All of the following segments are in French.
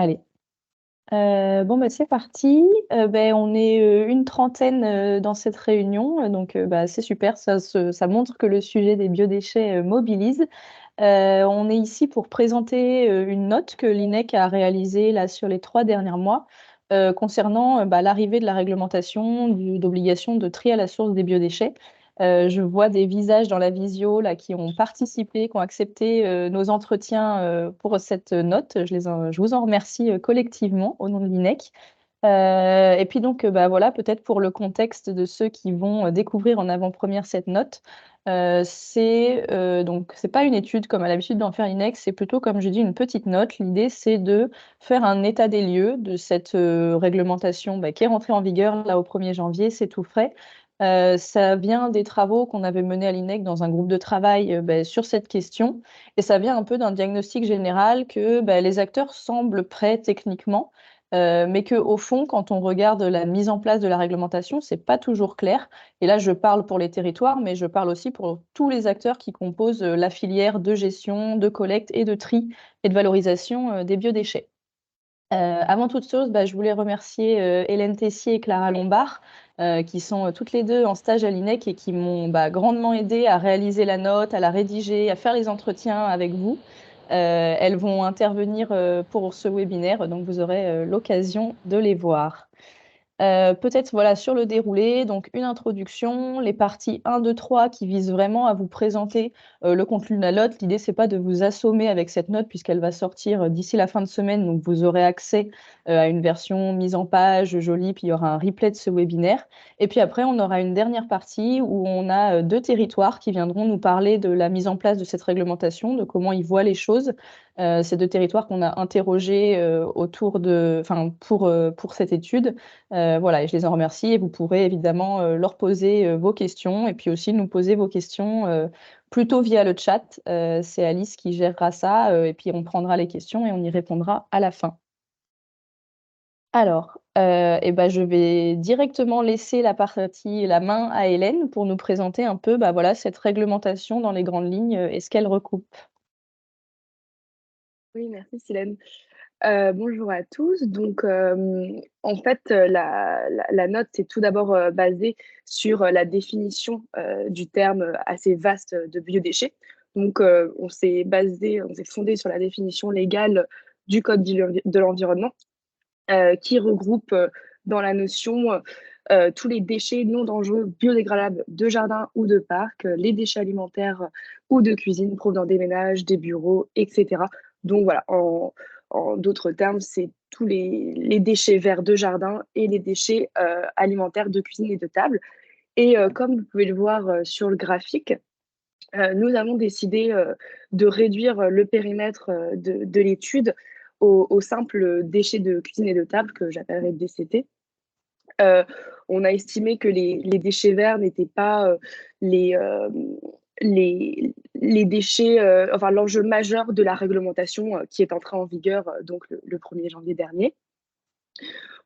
Allez. Bon, bah, c'est parti. On est une trentaine dans cette réunion, donc bah, c'est super, ça montre que le sujet des biodéchets mobilise. On est ici pour présenter une note que l'INEC a réalisée là, sur les 3 derniers mois concernant bah, l'arrivée de la réglementation d'obligation de tri à la source des biodéchets. Je vois des visages dans la visio là, qui ont participé, qui ont accepté nos entretiens pour cette note. Je vous en remercie collectivement au nom de l'INEC. Et puis donc, bah, voilà, peut-être pour le contexte de ceux qui vont découvrir en avant-première cette note, donc c'est pas une étude comme à l'habitude d'en faire l'INEC, c'est plutôt, comme je dis, une petite note. L'idée, c'est de faire un état des lieux de cette réglementation bah, qui est rentrée en vigueur là au 1er janvier, c'est tout frais. Ça vient des travaux qu'on avait menés à l'INEC dans un groupe de travail bah, sur cette question, et ça vient un peu d'un diagnostic général que bah, les acteurs semblent prêts techniquement, mais qu'au fond, quand on regarde la mise en place de la réglementation, c'est pas toujours clair. Et là, je parle pour les territoires, mais je parle aussi pour tous les acteurs qui composent la filière de gestion, de collecte et de tri et de valorisation des biodéchets. Avant toute chose, bah, je voulais remercier Hélène Tessier et Clara Lombard, qui sont toutes les deux en stage à l'INEC et qui m'ont bah, grandement aidé à réaliser la note, à la rédiger, à faire les entretiens avec vous. Elles vont intervenir pour ce webinaire, donc vous aurez l'occasion de les voir. Peut-être voilà, sur le déroulé, donc une introduction, les parties 1, 2, 3 qui visent vraiment à vous présenter le contenu de la note. L'idée, c'est pas de vous assommer avec cette note puisqu'elle va sortir d'ici la fin de semaine, donc vous aurez accès à une version mise en page, jolie, puis il y aura un replay de ce webinaire. Et puis après, on aura une dernière partie où on a 2 territoires qui viendront nous parler de la mise en place de cette réglementation, de comment ils voient les choses. Ces 2 territoires qu'on a interrogés pour cette étude. Voilà, et je les en remercie et vous pourrez évidemment leur poser vos questions et puis aussi nous poser vos questions plutôt via le chat. C'est Alice qui gérera ça et puis on prendra les questions et on y répondra à la fin. Alors, je vais directement laisser la main à Hélène pour nous présenter un peu bah, voilà, cette réglementation dans les grandes lignes et ce qu'elle recoupe. Oui, merci Silène. Bonjour à tous. Donc, en fait, la note est tout d'abord basée sur la définition du terme assez vaste de biodéchets. Donc, on s'est fondé sur la définition légale du Code de l'environnement qui regroupe dans la notion tous les déchets non dangereux biodégradables de jardin ou de parc, les déchets alimentaires ou de cuisine provenant des ménages, des bureaux, etc. Donc voilà, en d'autres termes, c'est tous les déchets verts de jardin et les déchets alimentaires de cuisine et de table. Et comme vous pouvez le voir sur le graphique, nous avons décidé de réduire le périmètre de l'étude aux simples déchets de cuisine et de table que j'appellerais DCT. Euh, on a estimé que les déchets verts n'étaient pas les, euh, les déchets, enfin l'enjeu majeur de la réglementation qui est entrée en vigueur donc le 1er janvier dernier.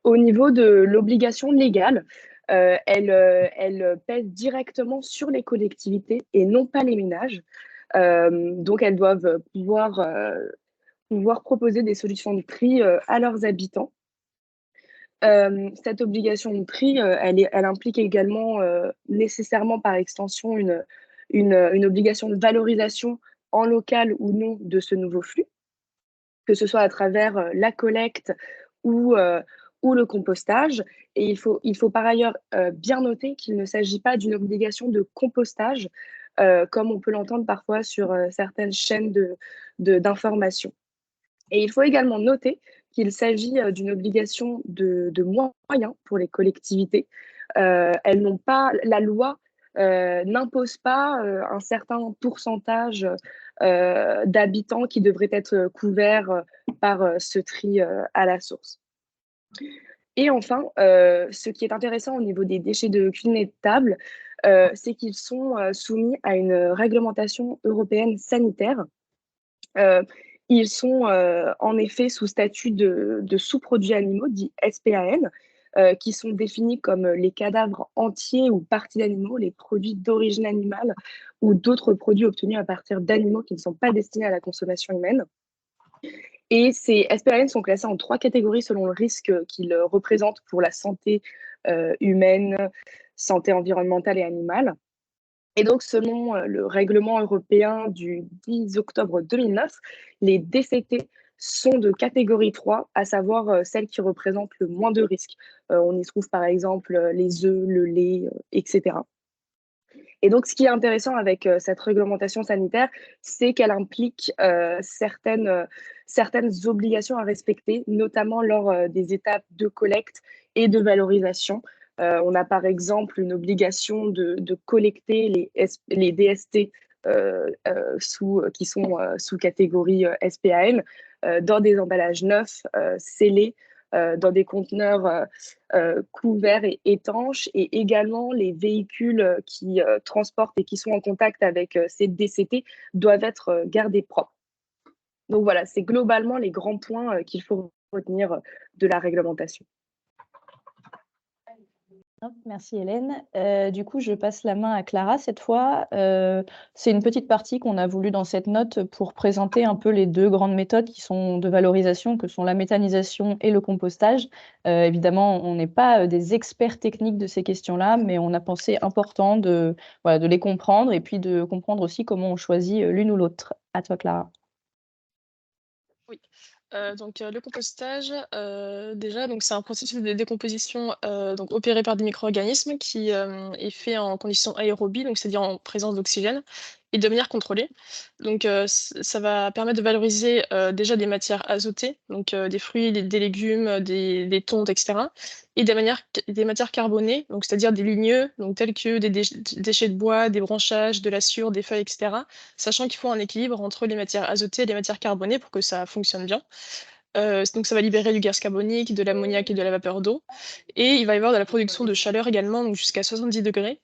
Au niveau de l'obligation légale, elle pèse directement sur les collectivités et non pas les ménages. Donc, elles doivent pouvoir proposer des solutions de tri à leurs habitants. Cette obligation de tri, elle implique également nécessairement par extension une obligation de valorisation en local ou non de ce nouveau flux, que ce soit à travers la collecte ou, euh, ou le compostage. Et il faut par ailleurs bien noter qu'il ne s'agit pas d'une obligation de compostage, comme on peut l'entendre parfois sur certaines chaînes d'information. Et il faut également noter qu'il s'agit d'une obligation de moyens pour les collectivités. Elles n'ont pas, la loi n'impose pas un certain pourcentage d'habitants qui devraient être couverts par ce tri à la source. Et enfin, ce qui est intéressant au niveau des déchets de cuisine et de table, c'est qu'ils sont soumis à une réglementation européenne sanitaire. Euh, Ils sont en effet sous statut de sous-produits animaux, dits SPAN, qui sont définis comme les cadavres entiers ou parties d'animaux, les produits d'origine animale ou d'autres produits obtenus à partir d'animaux qui ne sont pas destinés à la consommation humaine. Et ces SPAN sont classés en 3 catégories selon le risque qu'ils représentent pour la santé humaine, santé environnementale et animale. Et donc, selon le règlement européen du 10 octobre 2009, les DCT sont de catégorie 3, à savoir celles qui représentent le moins de risques. On y trouve par exemple les œufs, le lait, etc. Et donc, ce qui est intéressant avec cette réglementation sanitaire, c'est qu'elle implique certaines obligations à respecter, notamment lors des étapes de collecte et de valorisation. On a par exemple une obligation de collecter les DST qui sont sous catégorie SPAM dans des emballages neufs, scellés, dans des conteneurs couverts et étanches, et également les véhicules qui transportent et qui sont en contact avec ces DCT doivent être gardés propres. Donc voilà, c'est globalement les grands points qu'il faut retenir de la réglementation. Hop, merci Hélène. Du coup, je passe la main à Clara cette fois. C'est une petite partie qu'on a voulu dans cette note pour présenter un peu les deux grandes méthodes qui sont de valorisation, que sont la méthanisation et le compostage. Évidemment, on n'est pas des experts techniques de ces questions-là, mais on a pensé important voilà, de les comprendre et puis de comprendre aussi comment on choisit l'une ou l'autre. À toi, Clara. Oui, donc le compostage, déjà, donc c'est un processus de décomposition, donc opéré par des micro-organismes qui, est fait en conditions aérobies, donc c'est-à-dire en présence d'oxygène et de manière contrôlée. Donc ça va permettre de valoriser, déjà des matières azotées, donc des fruits, des légumes, des tontes et cetera, et des matières carbonées, donc c'est-à-dire des ligneux, donc tels que des déchets de bois, des branchages, de la sciure, des feuilles et cetera, sachant qu'il faut un équilibre entre les matières azotées et les matières carbonées pour que ça fonctionne bien. Donc ça va libérer du gaz carbonique, de l'ammoniac et de la vapeur d'eau, et il va y avoir de la production de chaleur également, donc jusqu'à 70°,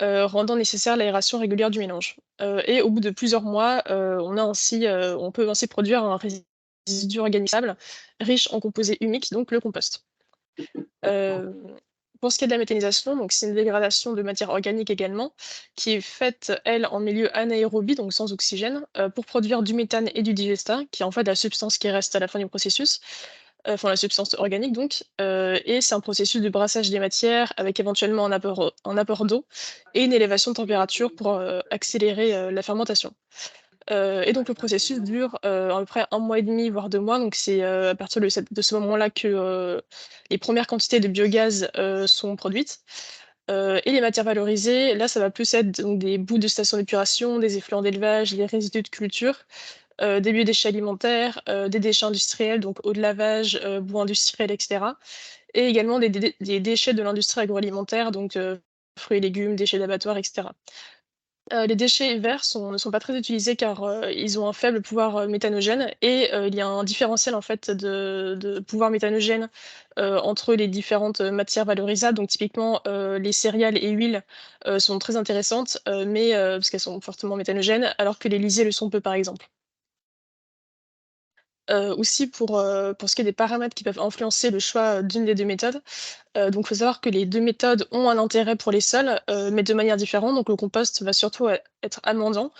rendant nécessaire l'aération régulière du mélange. Et au bout de plusieurs mois, on peut ainsi produire un résidu organisable riche en composés humiques, donc le compost. Hem, pour ce qui est de la méthanisation, donc c'est une dégradation de matière organique également, qui est faite, elle, en milieu anaérobie, donc sans oxygène, pour produire du méthane et du digestat, qui est en fait la substance qui reste à la fin du processus, enfin la substance organique donc, et c'est un processus de brassage des matières avec éventuellement un apport d'eau et une élévation de température pour, accélérer, la fermentation. Et donc le processus dure, à peu près 1 mois et demi, voire 2 mois, donc c'est, à partir de ce moment-là que, les premières quantités de biogaz, sont produites. Et les matières valorisées, là, ça va plus être donc des bouts de stations d'épuration, des effluents d'élevage, des résidus de culture, des biodéchets alimentaires, des déchets industriels, donc eau de lavage, boue industrielle et cetera, et également des déchets de l'industrie agroalimentaire, donc fruits et légumes, déchets d'abattoirs et cetera. Les déchets verts ne sont pas très utilisés car, ils ont un faible pouvoir, méthanogène, et il y a un différentiel en fait de pouvoir méthanogène, entre les différentes, matières valorisables. Donc typiquement, les céréales et huiles, sont très intéressantes, mais parce qu'elles sont fortement méthanogènes, alors que les lisiers le sont peu, par exemple. Aussi pour ce qui est des paramètres qui peuvent influencer le choix, d'une des 2 méthodes, donc faut savoir que les 2 méthodes ont un intérêt pour les sols, mais de manière différente. Donc le compost va surtout être amendant.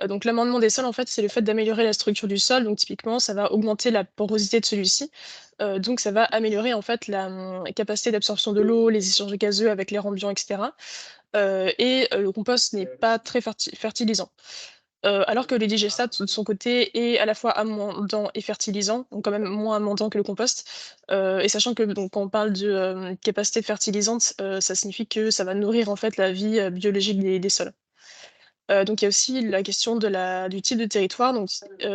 Donc l'amendement des sols, en fait, c'est le fait d'améliorer la structure du sol. Donc typiquement, ça va augmenter la porosité de celui-ci. Donc ça va améliorer, en fait, la, capacité d'absorption de l'eau, les échanges gazeux avec l'air ambiant et cetera. Le compost n'est pas très fertilisant. Alors que le digestat, de son côté, est à la fois amendant et fertilisant, donc quand même moins amendant que le compost. Et sachant que donc quand on parle de, capacité fertilisante, ça signifie que ça va nourrir en fait la vie, biologique des sols. Donc il y a aussi la question du type de territoire. Donc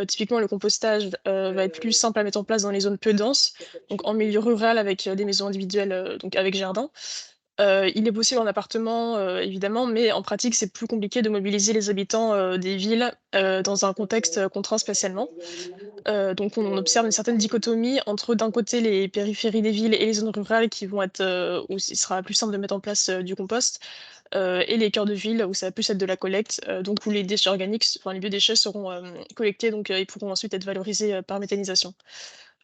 typiquement le compostage, va être plus simple à mettre en place dans les zones peu denses, donc en milieu rural avec, des maisons individuelles, donc avec jardin. Il est possible en appartement, évidemment, mais en pratique, c'est plus compliqué de mobiliser les habitants, des villes, dans un contexte, contraint spatialement. Donc on observe une certaine dichotomie entre, d'un côté, les périphéries des villes et les zones rurales qui vont être, où il sera plus simple de mettre en place, du compost, et les cœurs de ville où ça va plus être de la collecte, donc où les déchets organiques, enfin les biodéchets seront, collectés, donc ils pourront ensuite être valorisés, par méthanisation.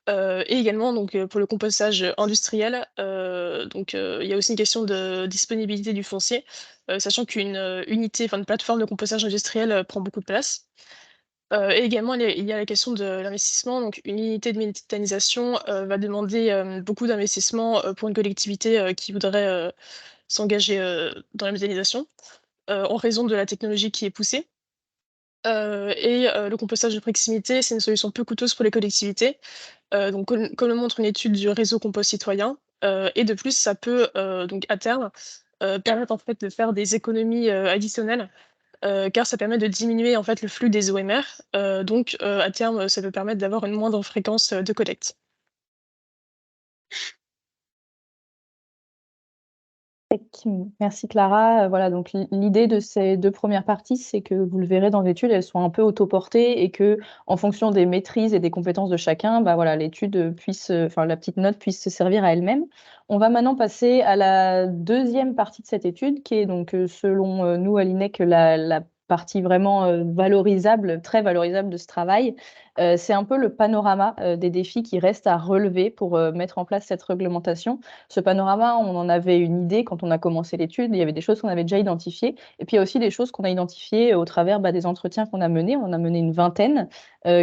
Et également donc, pour le compostage, industriel, il y a aussi une question de disponibilité du foncier, sachant qu'une, unité, enfin une plateforme de compostage industriel, prend beaucoup de place. Et également, il y a la question de l'investissement. Donc une unité de méthanisation, va demander, beaucoup d'investissement, pour une collectivité, qui voudrait, s'engager, dans la méthanisation, en raison de la technologie qui est poussée. Le compostage de proximité, c'est une solution peu coûteuse pour les collectivités, donc comme le montre une étude du réseau Compost Citoyen, et de plus ça peut, donc à terme, permettre en fait de faire des économies, additionnelles, car ça permet de diminuer en fait le flux des OMR, à terme, ça peut permettre d'avoir une moindre fréquence, de collecte. Merci Clara. Voilà, donc l'idée de ces 2 premières parties, c'est que vous le verrez dans l'étude, elles sont un peu autoportées et que, en fonction des maîtrises et des compétences de chacun, bah, voilà, l'étude puisse, enfin la petite note puisse se servir à elle-même. On va maintenant passer à la deuxième partie de cette étude qui est donc, selon, nous à l'INEC, la partie vraiment, valorisable, très valorisable de ce travail. C'est un peu le panorama, des défis qui restent à relever pour, mettre en place cette réglementation. Ce panorama, on en avait une idée quand on a commencé l'étude. Il y avait des choses qu'on avait déjà identifiées. Et puis, il y a aussi des choses qu'on a identifiées au travers des entretiens qu'on a menés. On en a mené une vingtaine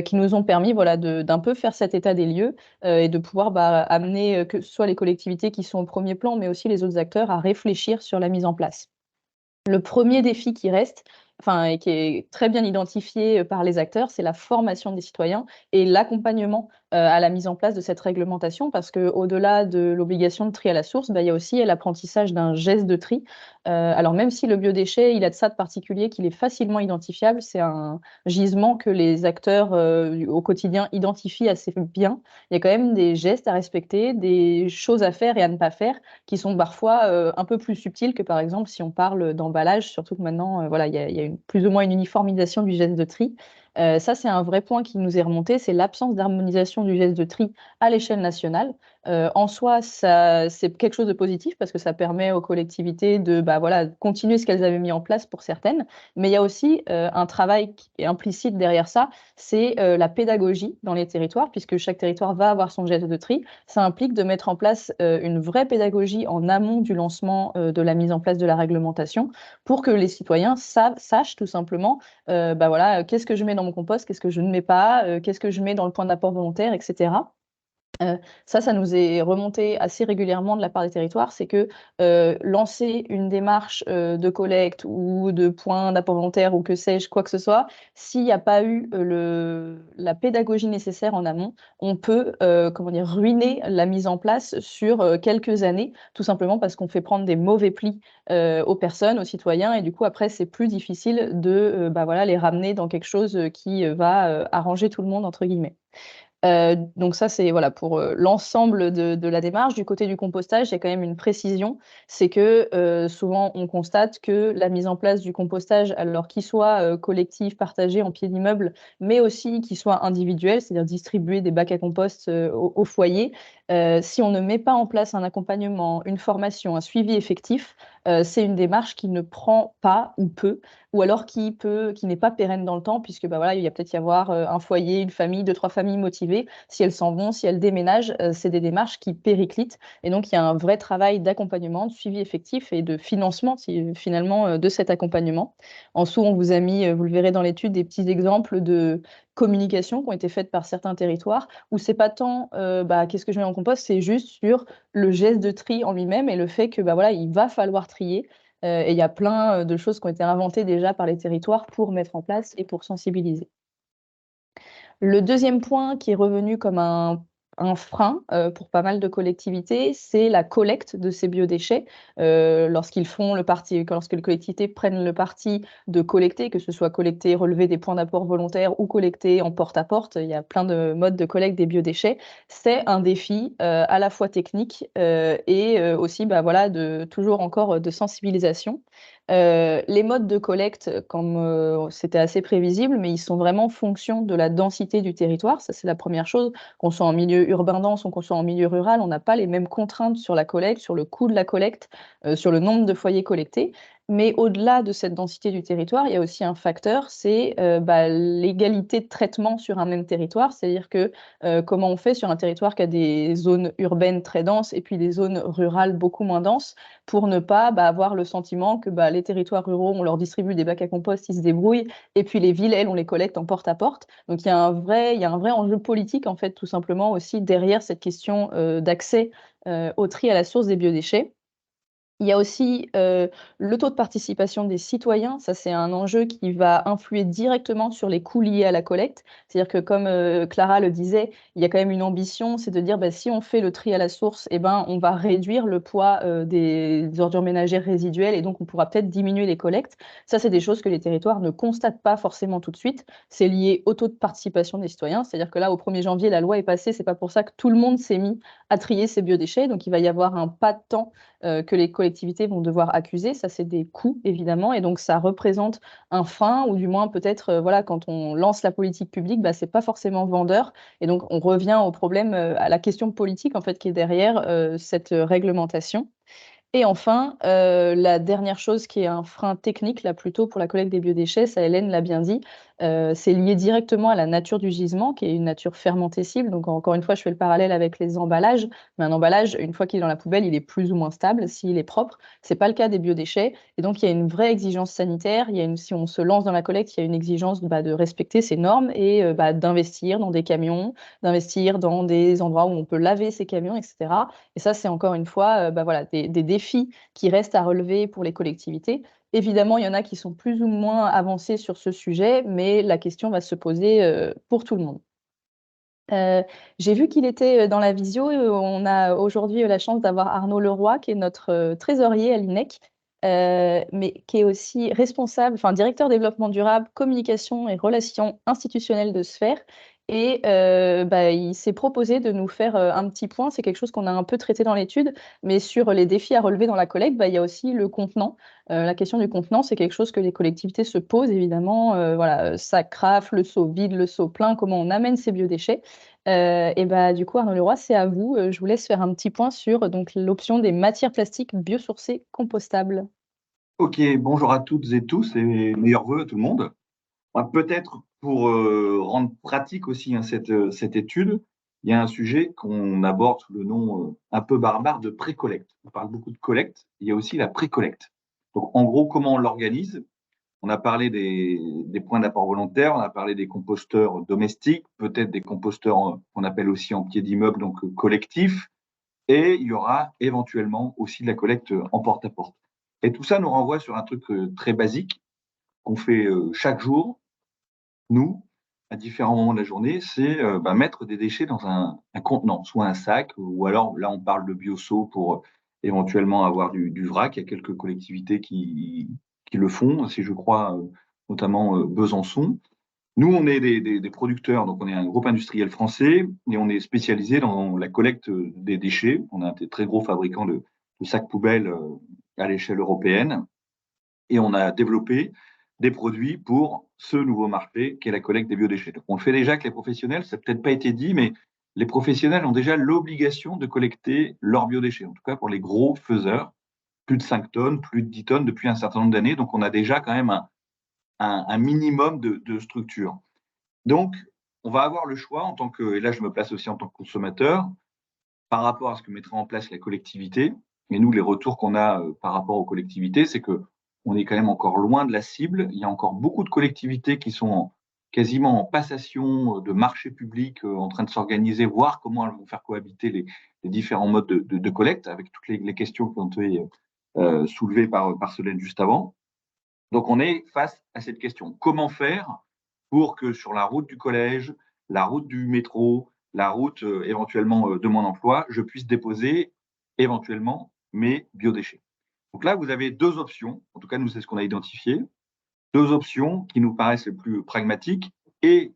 qui nous ont permis voilà, d'un peu faire cet état des lieux et de pouvoir amener que ce soit les collectivités qui sont au premier plan, mais aussi les autres acteurs à réfléchir sur la mise en place. Le premier défi qui reste, enfin, et qui est très bien identifié par les acteurs, c'est la formation des citoyens et l'accompagnement à la mise en place de cette réglementation, parce qu'au-delà de l'obligation de tri à la source, bah, il y a aussi l'apprentissage d'un geste de tri. Alors même si le biodéchet, il a de ça de particulier qu'il est facilement identifiable, c'est un gisement que les acteurs au quotidien identifient assez bien. Il y a quand même des gestes à respecter, des choses à faire et à ne pas faire, qui sont parfois un peu plus subtils que, par exemple, si on parle d'emballage, surtout que maintenant, voilà, il y a plus ou moins une uniformisation du geste de tri. Ça, c'est un vrai point qui nous est remonté, c'est l'absence d'harmonisation du geste de tri à l'échelle nationale. En soi, c'est quelque chose de positif parce que ça permet aux collectivités de bah, voilà, continuer ce qu'elles avaient mis en place pour certaines. Mais il y a aussi un travail qui est implicite derrière ça, c'est la pédagogie dans les territoires, puisque chaque territoire va avoir son geste de tri. Ça implique de mettre en place une vraie pédagogie en amont du lancement de la mise en place de la réglementation pour que les citoyens sachent tout simplement bah voilà, qu'est-ce que je mets dans mon compost, qu'est-ce que je ne mets pas, qu'est-ce que je mets dans le point d'apport volontaire, etc. Ça nous est remonté assez régulièrement de la part des territoires, c'est que, lancer une démarche, de collecte ou de point d'apport volontaire ou que sais-je, quoi que ce soit, s'il n'y a pas eu, la pédagogie nécessaire en amont, on peut, comment dire? Ruiner la mise en place sur, quelques années, tout simplement parce qu'on fait prendre des mauvais plis, aux personnes, aux citoyens et du coup après c'est plus difficile de, bah, voilà, les ramener dans quelque chose, qui, va, «arranger tout le monde» entre guillemets. Donc ça, c'est voilà pour, l'ensemble de la démarche. Du côté du compostage, il y a quand même une précision. C'est que, souvent on constate que la mise en place du compostage, alors qu'il soit, collectif, partagé en pied d'immeuble, mais aussi qu'il soit individuel, c'est-à-dire distribuer des bacs à compost, au foyer, si on ne met pas en place un accompagnement, une formation, un suivi effectif, c'est une démarche qui ne prend pas ou peu ou alors qui n'est pas pérenne dans le temps puisque, bah, voilà, il y a peut-être y avoir, un foyer, une famille, 2-3 familles motivées. Si elles s'en vont, si elles déménagent, c'est des démarches qui périclitent et donc il y a un vrai travail d'accompagnement, de suivi effectif et de financement finalement, de cet accompagnement. En dessous, on vous a mis, vous le verrez dans l'étude, des petits exemples de communication qui ont été faites par certains territoires où c'est pas tant, bah, qu'est-ce que je mets en compost? C'est juste sur le geste de tri en lui-même et le fait que, bah, voilà, il va falloir trier. Et il y a plein, de choses qui ont été inventées déjà par les territoires pour mettre en place et pour sensibiliser. Le deuxième point qui est revenu comme un frein, pour pas mal de collectivités, c'est la collecte de ces biodéchets. Lorsque les collectivités prennent le parti de collecter, que ce soit collecter, relever des points d'apport volontaires ou collecter en porte-à-porte, il y a plein de modes de collecte des biodéchets. C'est un défi, à la fois technique, aussi, bah, voilà, de toujours encore, de sensibilisation. Les modes de collecte, comme, c'était assez prévisible, mais ils sont vraiment en fonction de la densité du territoire. Ça, c'est la première chose. Qu'on soit en milieu urbain dense ou qu'on soit en milieu rural, on n'a pas les mêmes contraintes sur la collecte, sur le coût de la collecte, sur le nombre de foyers collectés. Mais au-delà de cette densité du territoire, il y a aussi un facteur, c'est l'égalité de traitement sur un même territoire. C'est-à-dire que comment on fait sur un territoire qui a des zones urbaines très denses et puis des zones rurales beaucoup moins denses pour ne pas avoir le sentiment que les territoires ruraux, on leur distribue des bacs à compost, ils se débrouillent, et puis les villes, elles, on les collecte en porte à porte. Donc il y a un vrai enjeu politique, en fait, tout simplement aussi derrière cette question d'accès au tri à la source des biodéchets. Il y a aussi le taux de participation des citoyens. Ça, c'est un enjeu qui va influer directement sur les coûts liés à la collecte. C'est-à-dire que comme Clara le disait, il y a quand même une ambition, c'est de dire si on fait le tri à la source, on va réduire le poids des ordures ménagères résiduelles et donc on pourra peut-être diminuer les collectes. Ça, c'est des choses que les territoires ne constatent pas forcément tout de suite. C'est lié au taux de participation des citoyens. C'est-à-dire que là, au 1er janvier, la loi est passée. C'est pas pour ça que tout le monde s'est mis à trier ses biodéchets. Donc, il va y avoir un pas de temps que les collectivités vont devoir accuser. Ça, c'est des coûts, évidemment, et donc ça représente un frein, ou du moins peut-être, quand on lance la politique publique, c'est pas forcément vendeur, et donc on revient au problème, à la question politique, en fait, qui est derrière cette réglementation. Et enfin, la dernière chose qui est un frein technique, là, plutôt pour la collecte des biodéchets, ça Hélène l'a bien dit, c'est lié directement à la nature du gisement, qui est une nature fermentescible. Donc encore une fois, je fais le parallèle avec les emballages, mais un emballage, une fois qu'il est dans la poubelle, il est plus ou moins stable s'il est propre. C'est pas le cas des biodéchets, et donc il y a une vraie exigence sanitaire. Si on se lance dans la collecte, il y a une exigence de respecter ces normes et d'investir dans des camions, d'investir dans des endroits où on peut laver ces camions, etc. Et ça, c'est encore une fois des défis qui restent à relever pour les collectivités. Évidemment, il y en a qui sont plus ou moins avancés sur ce sujet, mais la question va se poser pour tout le monde. J'ai vu qu'il était dans la visio. On a aujourd'hui la chance d'avoir Arnaud Leroy, qui est notre trésorier à l'INEC, mais qui est aussi responsable, directeur développement durable, communication et relations institutionnelles de Sphère. Et il s'est proposé de nous faire un petit point. C'est quelque chose qu'on a un peu traité dans l'étude, mais sur les défis à relever dans la collecte, il y a aussi le contenant. La question du contenant, c'est quelque chose que les collectivités se posent, évidemment. Sac rafle, le seau vide, le seau plein, comment on amène ces biodéchets. Du coup, Arnaud Leroy, c'est à vous. Je vous laisse faire un petit point sur l'option des matières plastiques biosourcées compostables. Ok, bonjour à toutes et tous et meilleurs vœux à tout le monde. Peut-être pour rendre pratique aussi cette étude, il y a un sujet qu'on aborde sous le nom un peu barbare de pré-collecte. On parle beaucoup de collecte, il y a aussi la pré-collecte. Donc en gros, comment on l'organise? On a parlé des points d'apport volontaire, on a parlé des composteurs domestiques, peut-être des composteurs qu'on appelle aussi en pied d'immeuble, donc collectifs, et il y aura éventuellement aussi de la collecte en porte-à-porte. Et tout ça nous renvoie sur un truc très basique qu'on fait chaque jour, nous, à différents moments de la journée, c'est mettre des déchets dans un contenant, soit un sac, ou alors là on parle de bioseau pour éventuellement avoir du vrac. Il y a quelques collectivités qui le font, si je crois, notamment Besançon. Nous, on est des producteurs, donc on est un groupe industriel français et on est spécialisé dans la collecte des déchets. On a un très gros fabricant de sacs poubelles à l'échelle européenne et on a développé des produits pour ce nouveau marché qui est la collecte des biodéchets. Donc on le fait déjà avec les professionnels, ça n'a peut-être pas été dit, mais les professionnels ont déjà l'obligation de collecter leurs biodéchets, en tout cas pour les gros faiseurs, plus de 5 tonnes, plus de 10 tonnes depuis un certain nombre d'années. Donc on a déjà quand même un minimum de structure. Donc, on va avoir le choix en tant que, et là je me place aussi en tant que consommateur, par rapport à ce que mettrait en place la collectivité. Et nous, les retours qu'on a par rapport aux collectivités, c'est que on est quand même encore loin de la cible. Il y a encore beaucoup de collectivités qui sont quasiment en passation de marché public, en train de s'organiser, voir comment elles vont faire cohabiter les différents modes de collecte, avec toutes les questions qui ont été soulevées par Solène juste avant. Donc, on est face à cette question. Comment faire pour que sur la route du collège, la route du métro, la route éventuellement de mon emploi, je puisse déposer éventuellement mes biodéchets. Donc là, vous avez deux options. En tout cas, nous, c'est ce qu'on a identifié. Deux options qui nous paraissent les plus pragmatiques et,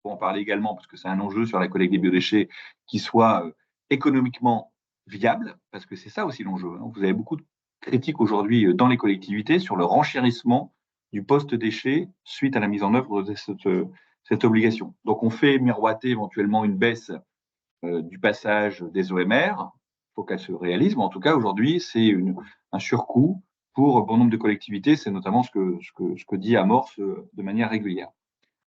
pour en parler également, parce que c'est un enjeu sur la collecte des biodéchets, qui soit économiquement viable, parce que c'est ça aussi l'enjeu. Vous avez beaucoup de critiques aujourd'hui dans les collectivités sur le renchérissement du post-déchet suite à la mise en œuvre de cette obligation. Donc, on fait miroiter éventuellement une baisse du passage des OMR. Il faut qu'elle se réalise, mais en tout cas, aujourd'hui, c'est un surcoût pour bon nombre de collectivités. C'est notamment ce que dit Amorce de manière régulière.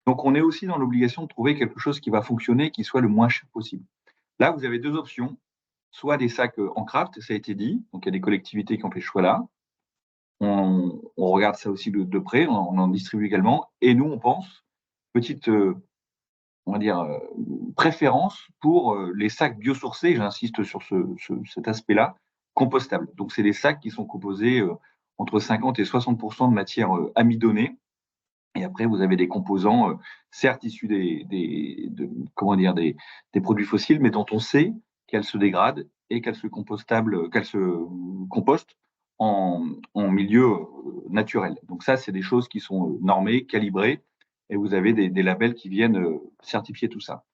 Donc, on est aussi dans l'obligation de trouver quelque chose qui va fonctionner, qui soit le moins cher possible. Là, vous avez deux options. Soit des sacs en craft, ça a été dit. Donc, il y a des collectivités qui ont fait ce choix-là. On regarde ça aussi de près. On en distribue également. Et nous, on pense, petite, on va dire, préférence pour les sacs biosourcés. J'insiste sur cet aspect-là, compostables. Donc, c'est des sacs qui sont composés entre 50 et 60% de matière amidonnée. Et après, vous avez des composants, certes issus des produits fossiles, mais dont on sait qu'elles se dégradent et qu'elles se compostent en milieu naturel. Donc ça, c'est des choses qui sont normées, calibrées, et vous avez des labels qui viennent certifier tout ça.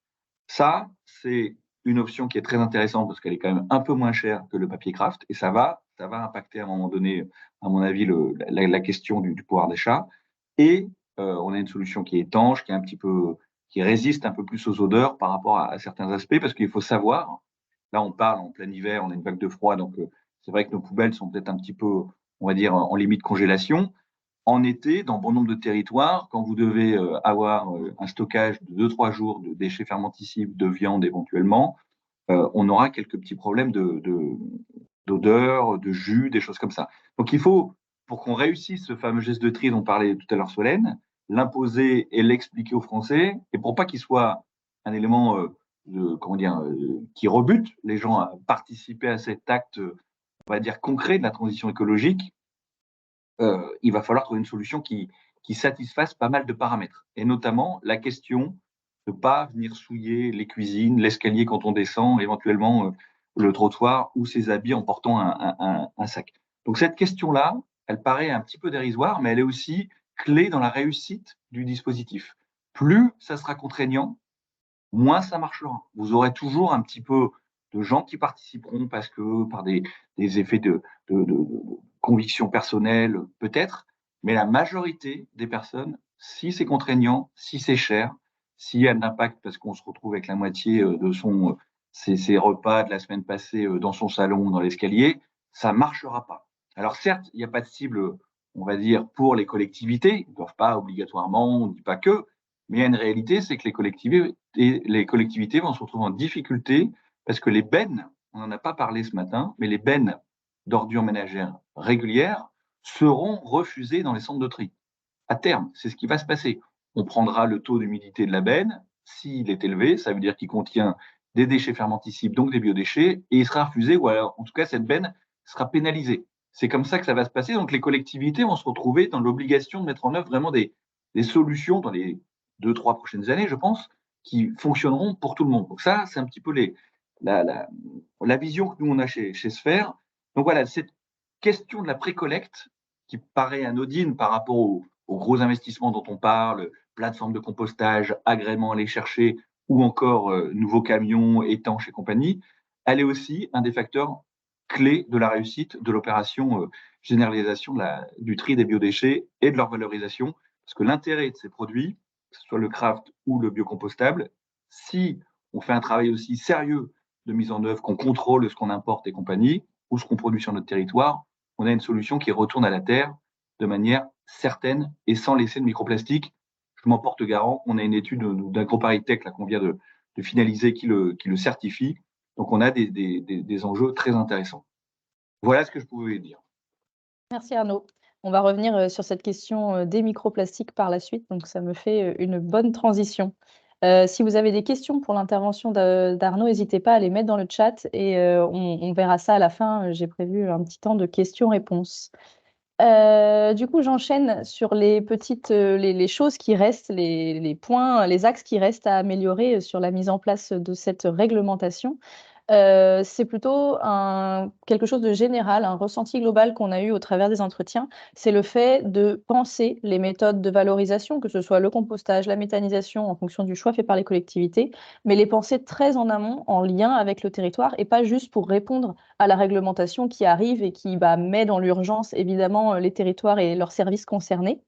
Ça, c'est une option qui est très intéressante parce qu'elle est quand même un peu moins chère que le papier craft, et ça va impacter à un moment donné, à mon avis, la question du pouvoir d'achat. Et on a une solution qui est étanche, qui résiste un peu plus aux odeurs par rapport à certains aspects, parce qu'il faut savoir, là on parle en plein hiver, on a une vague de froid, donc c'est vrai que nos poubelles sont peut-être un petit peu, on va dire, en limite congélation. En été, dans bon nombre de territoires, quand vous devez avoir un stockage de 2-3 jours de déchets fermentescibles, de viande éventuellement, on aura quelques petits problèmes d'odeur, de jus, des choses comme ça. Donc il faut, pour qu'on réussisse ce fameux geste de tri dont parlait tout à l'heure Solène, l'imposer et l'expliquer aux Français, et pour pas qu'il soit un élément qui rebute les gens à participer à cet acte, on va dire, concret de la transition écologique, il va falloir trouver une solution qui satisfasse pas mal de paramètres, et notamment la question de ne pas venir souiller les cuisines, l'escalier quand on descend, éventuellement le trottoir ou ses habits en portant un sac. Donc cette question-là, elle paraît un petit peu dérisoire, mais elle est aussi clé dans la réussite du dispositif. Plus ça sera contraignant, moins ça marchera. Vous aurez toujours un petit peu de gens qui participeront parce que par des effets de conviction personnelle, peut-être, mais la majorité des personnes, si c'est contraignant, si c'est cher, s'il y a de l'impact parce qu'on se retrouve avec la moitié de ses repas de la semaine passée dans son salon, dans l'escalier, ça ne marchera pas. Alors certes, il n'y a pas de cible, on va dire, pour les collectivités, ils ne doivent pas obligatoirement, on ne dit pas que, mais il y a une réalité, c'est que les collectivités vont se retrouver en difficulté parce que les bennes, on n'en a pas parlé ce matin, mais les bennes d'ordures ménagères régulières seront refusées dans les centres de tri. À terme, c'est ce qui va se passer. On prendra le taux d'humidité de la benne. S'il est élevé, ça veut dire qu'il contient des déchets fermentescibles, donc des biodéchets, et il sera refusé, ou alors, en tout cas, cette benne sera pénalisée. C'est comme ça que ça va se passer. Donc, les collectivités vont se retrouver dans l'obligation de mettre en œuvre vraiment des solutions dans les 2-3 prochaines années, je pense, qui fonctionneront pour tout le monde. Donc ça, c'est un petit peu la vision que nous, on a chez Sphère. Donc voilà, cette question de la précollecte, qui paraît anodine par rapport aux gros investissements dont on parle, plateforme de compostage, agrément à aller chercher, ou encore nouveaux camions, étanches et compagnie, elle est aussi un des facteurs clés de la réussite de l'opération généralisation du tri des biodéchets et de leur valorisation. Parce que l'intérêt de ces produits, que ce soit le craft ou le biocompostable, si on fait un travail aussi sérieux de mise en œuvre, qu'on contrôle ce qu'on importe et compagnie, ou ce qu'on produit sur notre territoire, on a une solution qui retourne à la terre de manière certaine et sans laisser de microplastique. Je m'en porte garant. On a une étude d'AgroParisTech qu'on vient de finaliser qui le certifie. Donc, on a des enjeux très intéressants. Voilà ce que je pouvais dire. Merci Arnaud. On va revenir sur cette question des microplastiques par la suite, donc ça me fait une bonne transition. Si vous avez des questions pour l'intervention d'Arnaud, n'hésitez pas à les mettre dans le chat et on verra ça à la fin. J'ai prévu un petit temps de questions-réponses. Du coup, j'enchaîne sur les petites les choses qui restent, les points, les axes qui restent à améliorer sur la mise en place de cette réglementation. C'est plutôt quelque chose de général, un ressenti global qu'on a eu au travers des entretiens. C'est le fait de penser les méthodes de valorisation, que ce soit le compostage, la méthanisation, en fonction du choix fait par les collectivités, mais les penser très en amont, en lien avec le territoire, et pas juste pour répondre à la réglementation qui arrive et qui met dans l'urgence, évidemment, les territoires et leurs services concernés.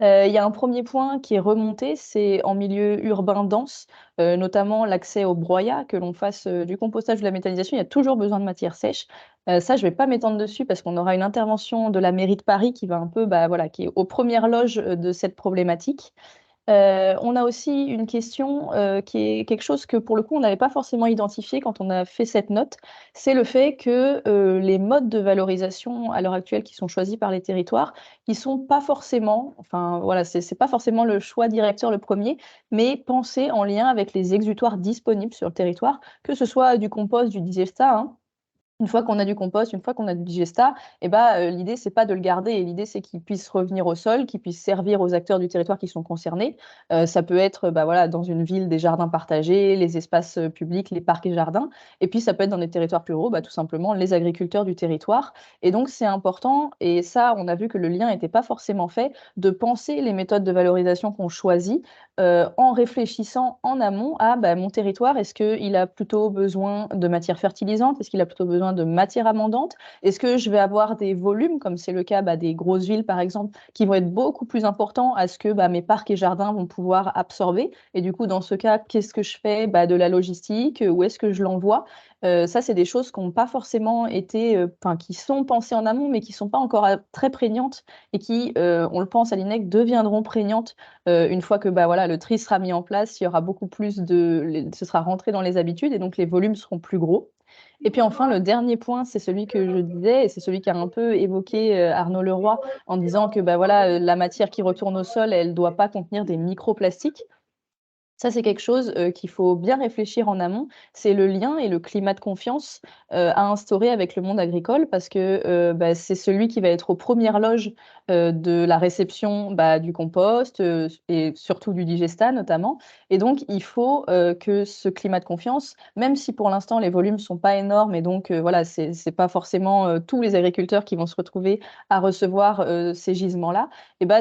Il y a un premier point qui est remonté, c'est en milieu urbain dense, notamment l'accès au broyat, que l'on fasse, du compostage ou de la méthanisation, il y a toujours besoin de matière sèche. Ça, je vais pas m'étendre dessus parce qu'on aura une intervention de la mairie de Paris qui va un peu, voilà, qui est aux premières loges, de cette problématique. On a aussi une question, qui est quelque chose que pour le coup on n'avait pas forcément identifié quand on a fait cette note. C'est le fait que, les modes de valorisation à l'heure actuelle qui sont choisis par les territoires, ils sont pas forcément enfin voilà, c'est pas forcément le choix directeur le premier, mais pensés en lien avec les exutoires disponibles sur le territoire, que ce soit du compost, du digestat, hein. Une fois qu'on a du compost, une fois qu'on a du digestat, l'idée c'est pas de le garder et l'idée c'est qu'il puisse revenir au sol, qu'il puisse servir aux acteurs du territoire qui sont concernés. Ça peut être, voilà, dans une ville, des jardins partagés, les espaces, publics, les parcs et jardins et puis ça peut être dans des territoires plus ruraux, tout simplement les agriculteurs du territoire et donc c'est important et ça, on a vu que le lien était pas forcément fait, de penser les méthodes de valorisation qu'on choisit, en réfléchissant en amont à, mon territoire, est-ce qu'il a plutôt besoin de matières fertilisantes? Est-ce qu'il a plutôt besoin de matières amendantes? Est-ce que je vais avoir des volumes, comme c'est le cas, des grosses villes, par exemple, qui vont être beaucoup plus importants à ce que, mes parcs et jardins vont pouvoir absorber? Et du coup, dans ce cas, qu'est-ce que je fais? De la logistique, où est-ce que je l'envoie? Ça, c'est des choses qui ont pas forcément été, enfin, qui sont pensées en amont, mais qui sont pas encore, très prégnantes et qui, on le pense à l'INEC, deviendront prégnantes une fois que voilà, le tri sera mis en place, il y aura beaucoup plus ce sera rentré dans les habitudes et donc les volumes seront plus gros. Et puis enfin, le dernier point, c'est celui que je disais et c'est celui qu'a un peu évoqué Arnaud Leroy en disant que voilà, la matière qui retourne au sol, elle ne doit pas contenir des microplastiques. Ça, c'est quelque chose, qu'il faut bien réfléchir en amont. C'est le lien et le climat de confiance, à instaurer avec le monde agricole parce que, c'est celui qui va être aux premières loges, de la réception, du compost, et surtout du digestat notamment et donc il faut, que ce climat de confiance, même si pour l'instant les volumes sont pas énormes et donc, voilà, c'est pas forcément, tous les agriculteurs qui vont se retrouver à recevoir, ces gisements-là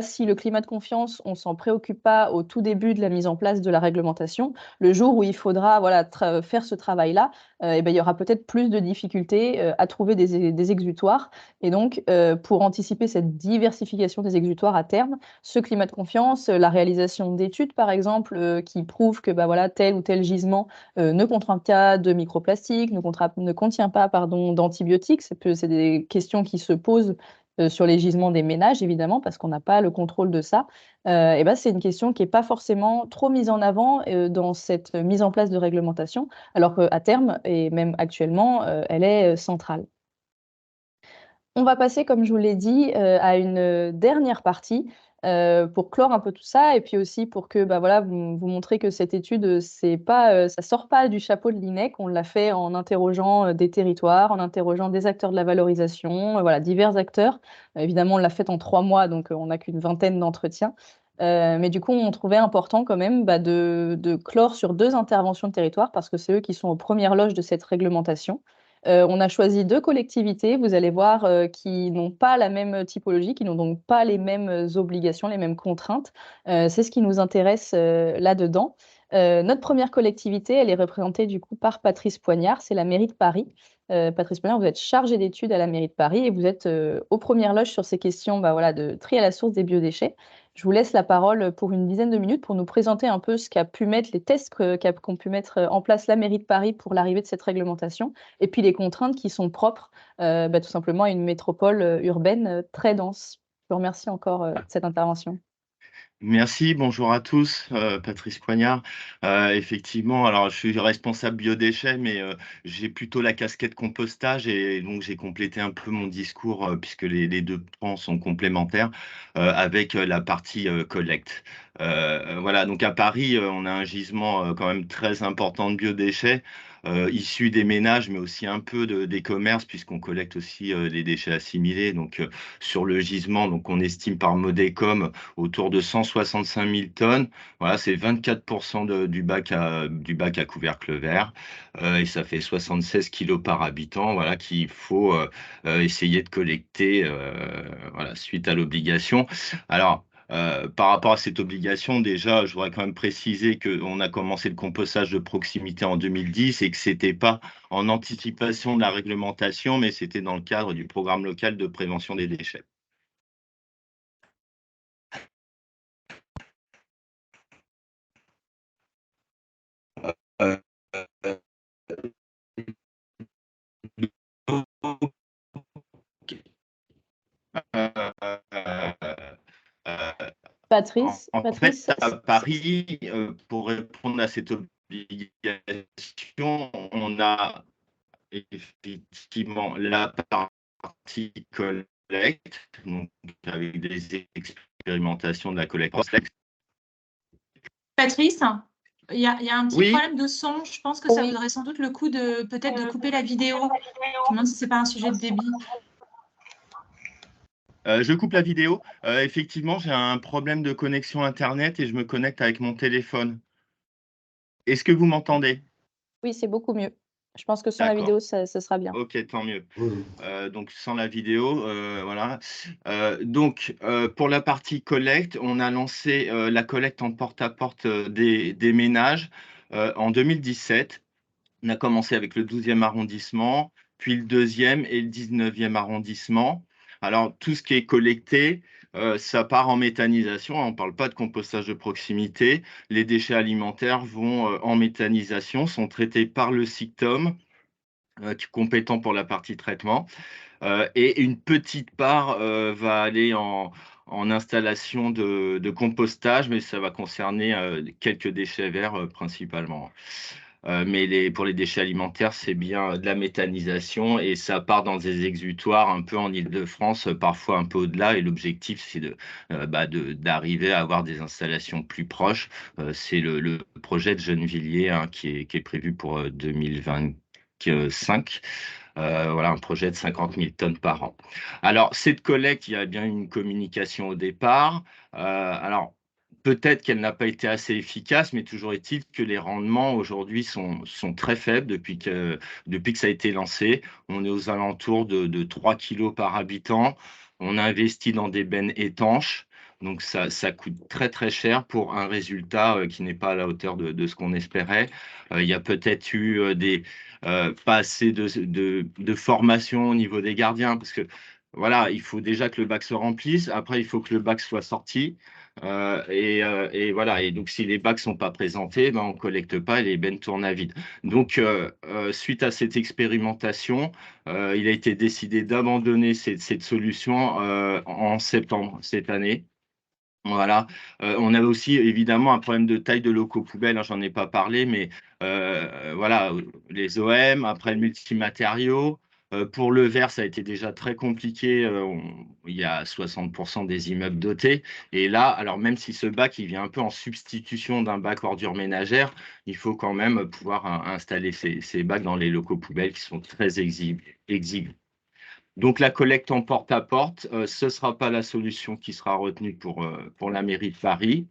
si le climat de confiance, on s'en préoccupe pas au tout début de la mise en place de la réglementation, le jour où il faudra voilà, faire ce travail-là, il y aura peut-être plus de difficultés à trouver des exutoires. Et donc, pour anticiper cette diversification des exutoires à terme, ce climat de confiance, la réalisation d'études, par exemple, qui prouvent que voilà, tel ou tel gisement ne contient pas de microplastiques, ne contient pas pardon, d'antibiotiques. C'est des questions qui se posent sur les gisements des ménages évidemment parce qu'on n'a pas le contrôle de ça. C'est une question qui est pas forcément trop mise en avant, dans cette mise en place de réglementation, alors qu'à terme et même actuellement, elle est, centrale. On va passer, comme je vous l'ai dit, à une, dernière partie, pour clore un peu tout ça et puis aussi pour que, voilà, vous montrer que cette étude, c'est pas, ça sort pas du chapeau de l'INEC. On l'a fait en interrogeant, des territoires, en interrogeant des acteurs de la valorisation, voilà, divers acteurs. Évidemment, on l'a faite en 3 mois, donc on n'a qu'une vingtaine d'entretiens. Mais du coup, on trouvait important quand même, de clore sur 2 interventions de territoire parce que c'est eux qui sont aux premières loges de cette réglementation. On a choisi 2 collectivités, vous allez voir, qui n'ont pas la même typologie, qui n'ont donc pas les mêmes, obligations, les mêmes contraintes. C'est ce qui nous intéresse, là-dedans. Notre première collectivité, elle est représentée du coup par Patrice Poignard, c'est la mairie de Paris. Patrice Poignard, vous êtes chargé d'études à la mairie de Paris et vous êtes, aux premières loges sur ces questions, voilà, de tri à la source des biodéchets. Je vous laisse la parole pour une dizaine de minutes pour nous présenter un peu ce qu'a pu mettre les tests qu'ont pu mettre en place la mairie de Paris pour l'arrivée de cette réglementation et puis les contraintes qui sont propres, tout simplement à une métropole, urbaine, très dense. Je vous remercie encore, de cette intervention. Merci, bonjour à tous, Patrice Poignard. Effectivement, alors je suis responsable biodéchets, mais j'ai plutôt la casquette compostage et donc j'ai complété un peu mon discours, puisque les 2 pans sont complémentaires, avec, la partie, collecte. Voilà, donc à Paris, on a un gisement, quand même très important de biodéchets, issus des ménages, mais aussi un peu des commerces puisqu'on collecte aussi, les déchets assimilés. Donc, sur le gisement, donc on estime par Modecom autour de 165 000 tonnes. Voilà, c'est 24% du bac à couvercle vert, et ça fait 76 kilos par habitant, voilà, qu'il faut essayer de collecter, voilà, suite à l'obligation. Alors, par rapport à cette obligation, déjà, je voudrais quand même préciser qu'on a commencé le compostage de proximité en 2010 et que c'était pas en anticipation de la réglementation, mais c'était dans le cadre du programme local de prévention des déchets. Euh, Patrice, En fait, Patrice, à Paris, pour répondre à cette obligation, on a effectivement la partie collecte, donc avec des expérimentations de la collecte. Patrice, il y a un petit Oui, problème de son. Je pense que ça oui, vaudrait sans doute le coup de peut-être de couper la vidéo. Je me demande si c'est pas un sujet de débit. je coupe la vidéo. Effectivement, j'ai un problème de connexion Internet et je me connecte avec mon téléphone. Est-ce que vous m'entendez? oui, c'est beaucoup mieux. Je pense que sans la D'accord. vidéo, ça sera bien. Ok, tant mieux. Donc sans la vidéo, voilà. Donc pour la partie collecte, on a lancé la collecte en porte-à-porte des ménages en 2017. On a commencé avec le 12e arrondissement, puis le 2e et le 19e arrondissement. Alors tout ce qui est collecté, ça part en méthanisation. On ne parle pas de compostage de proximité. Les déchets alimentaires vont en méthanisation, sont traités par le SICTOM qui est compétent pour la partie traitement. Et une petite part va aller en installation de compostage, mais ça va concerner quelques déchets verts principalement. Mais pour les déchets alimentaires, c'est bien de la méthanisation et ça part dans des exutoires un peu en Île-de-France, parfois un peu au-delà. Et l'objectif, c'est d'arriver à avoir des installations plus proches. C'est le projet de Gennevilliers hein, qui est prévu pour 2025. Voilà, un projet de 50 000 tonnes par an. Alors, cette collecte, il y a bien une communication au départ. Alors, peut-être qu'elle n'a pas été assez efficace, mais toujours est-il que les rendements aujourd'hui sont très faibles depuis que ça a été lancé. On est aux alentours de 3 kilos par habitant. On a investi dans des bennes étanches. Donc, ça coûte très, très cher pour un résultat qui n'est pas à la hauteur de ce qu'on espérait. Il y a peut-être eu pas assez de formation au niveau des gardiens, parce que voilà, il faut déjà que le bac se remplisse. Après, il faut que le bac soit sorti. Et voilà. Et donc, si les bacs sont pas présentés, ben, on collecte pas et les bennes tournent à vide. Donc, suite à cette expérimentation, il a été décidé d'abandonner cette solution en septembre cette année. Voilà. On avait aussi évidemment un problème de taille de locaux poubelles, hein, j'en ai pas parlé, mais voilà, les OM, après le multimatériaux. Pour le verre, ça a été déjà très compliqué. Il y a 60% des immeubles dotés. Et là, alors même si ce bac, il vient un peu en substitution d'un bac ordure ménagère, il faut quand même pouvoir installer ces bacs dans les locaux poubelles qui sont très exigus. Donc la collecte en porte-à-porte, ce ne sera pas la solution qui sera retenue pour la mairie de Paris.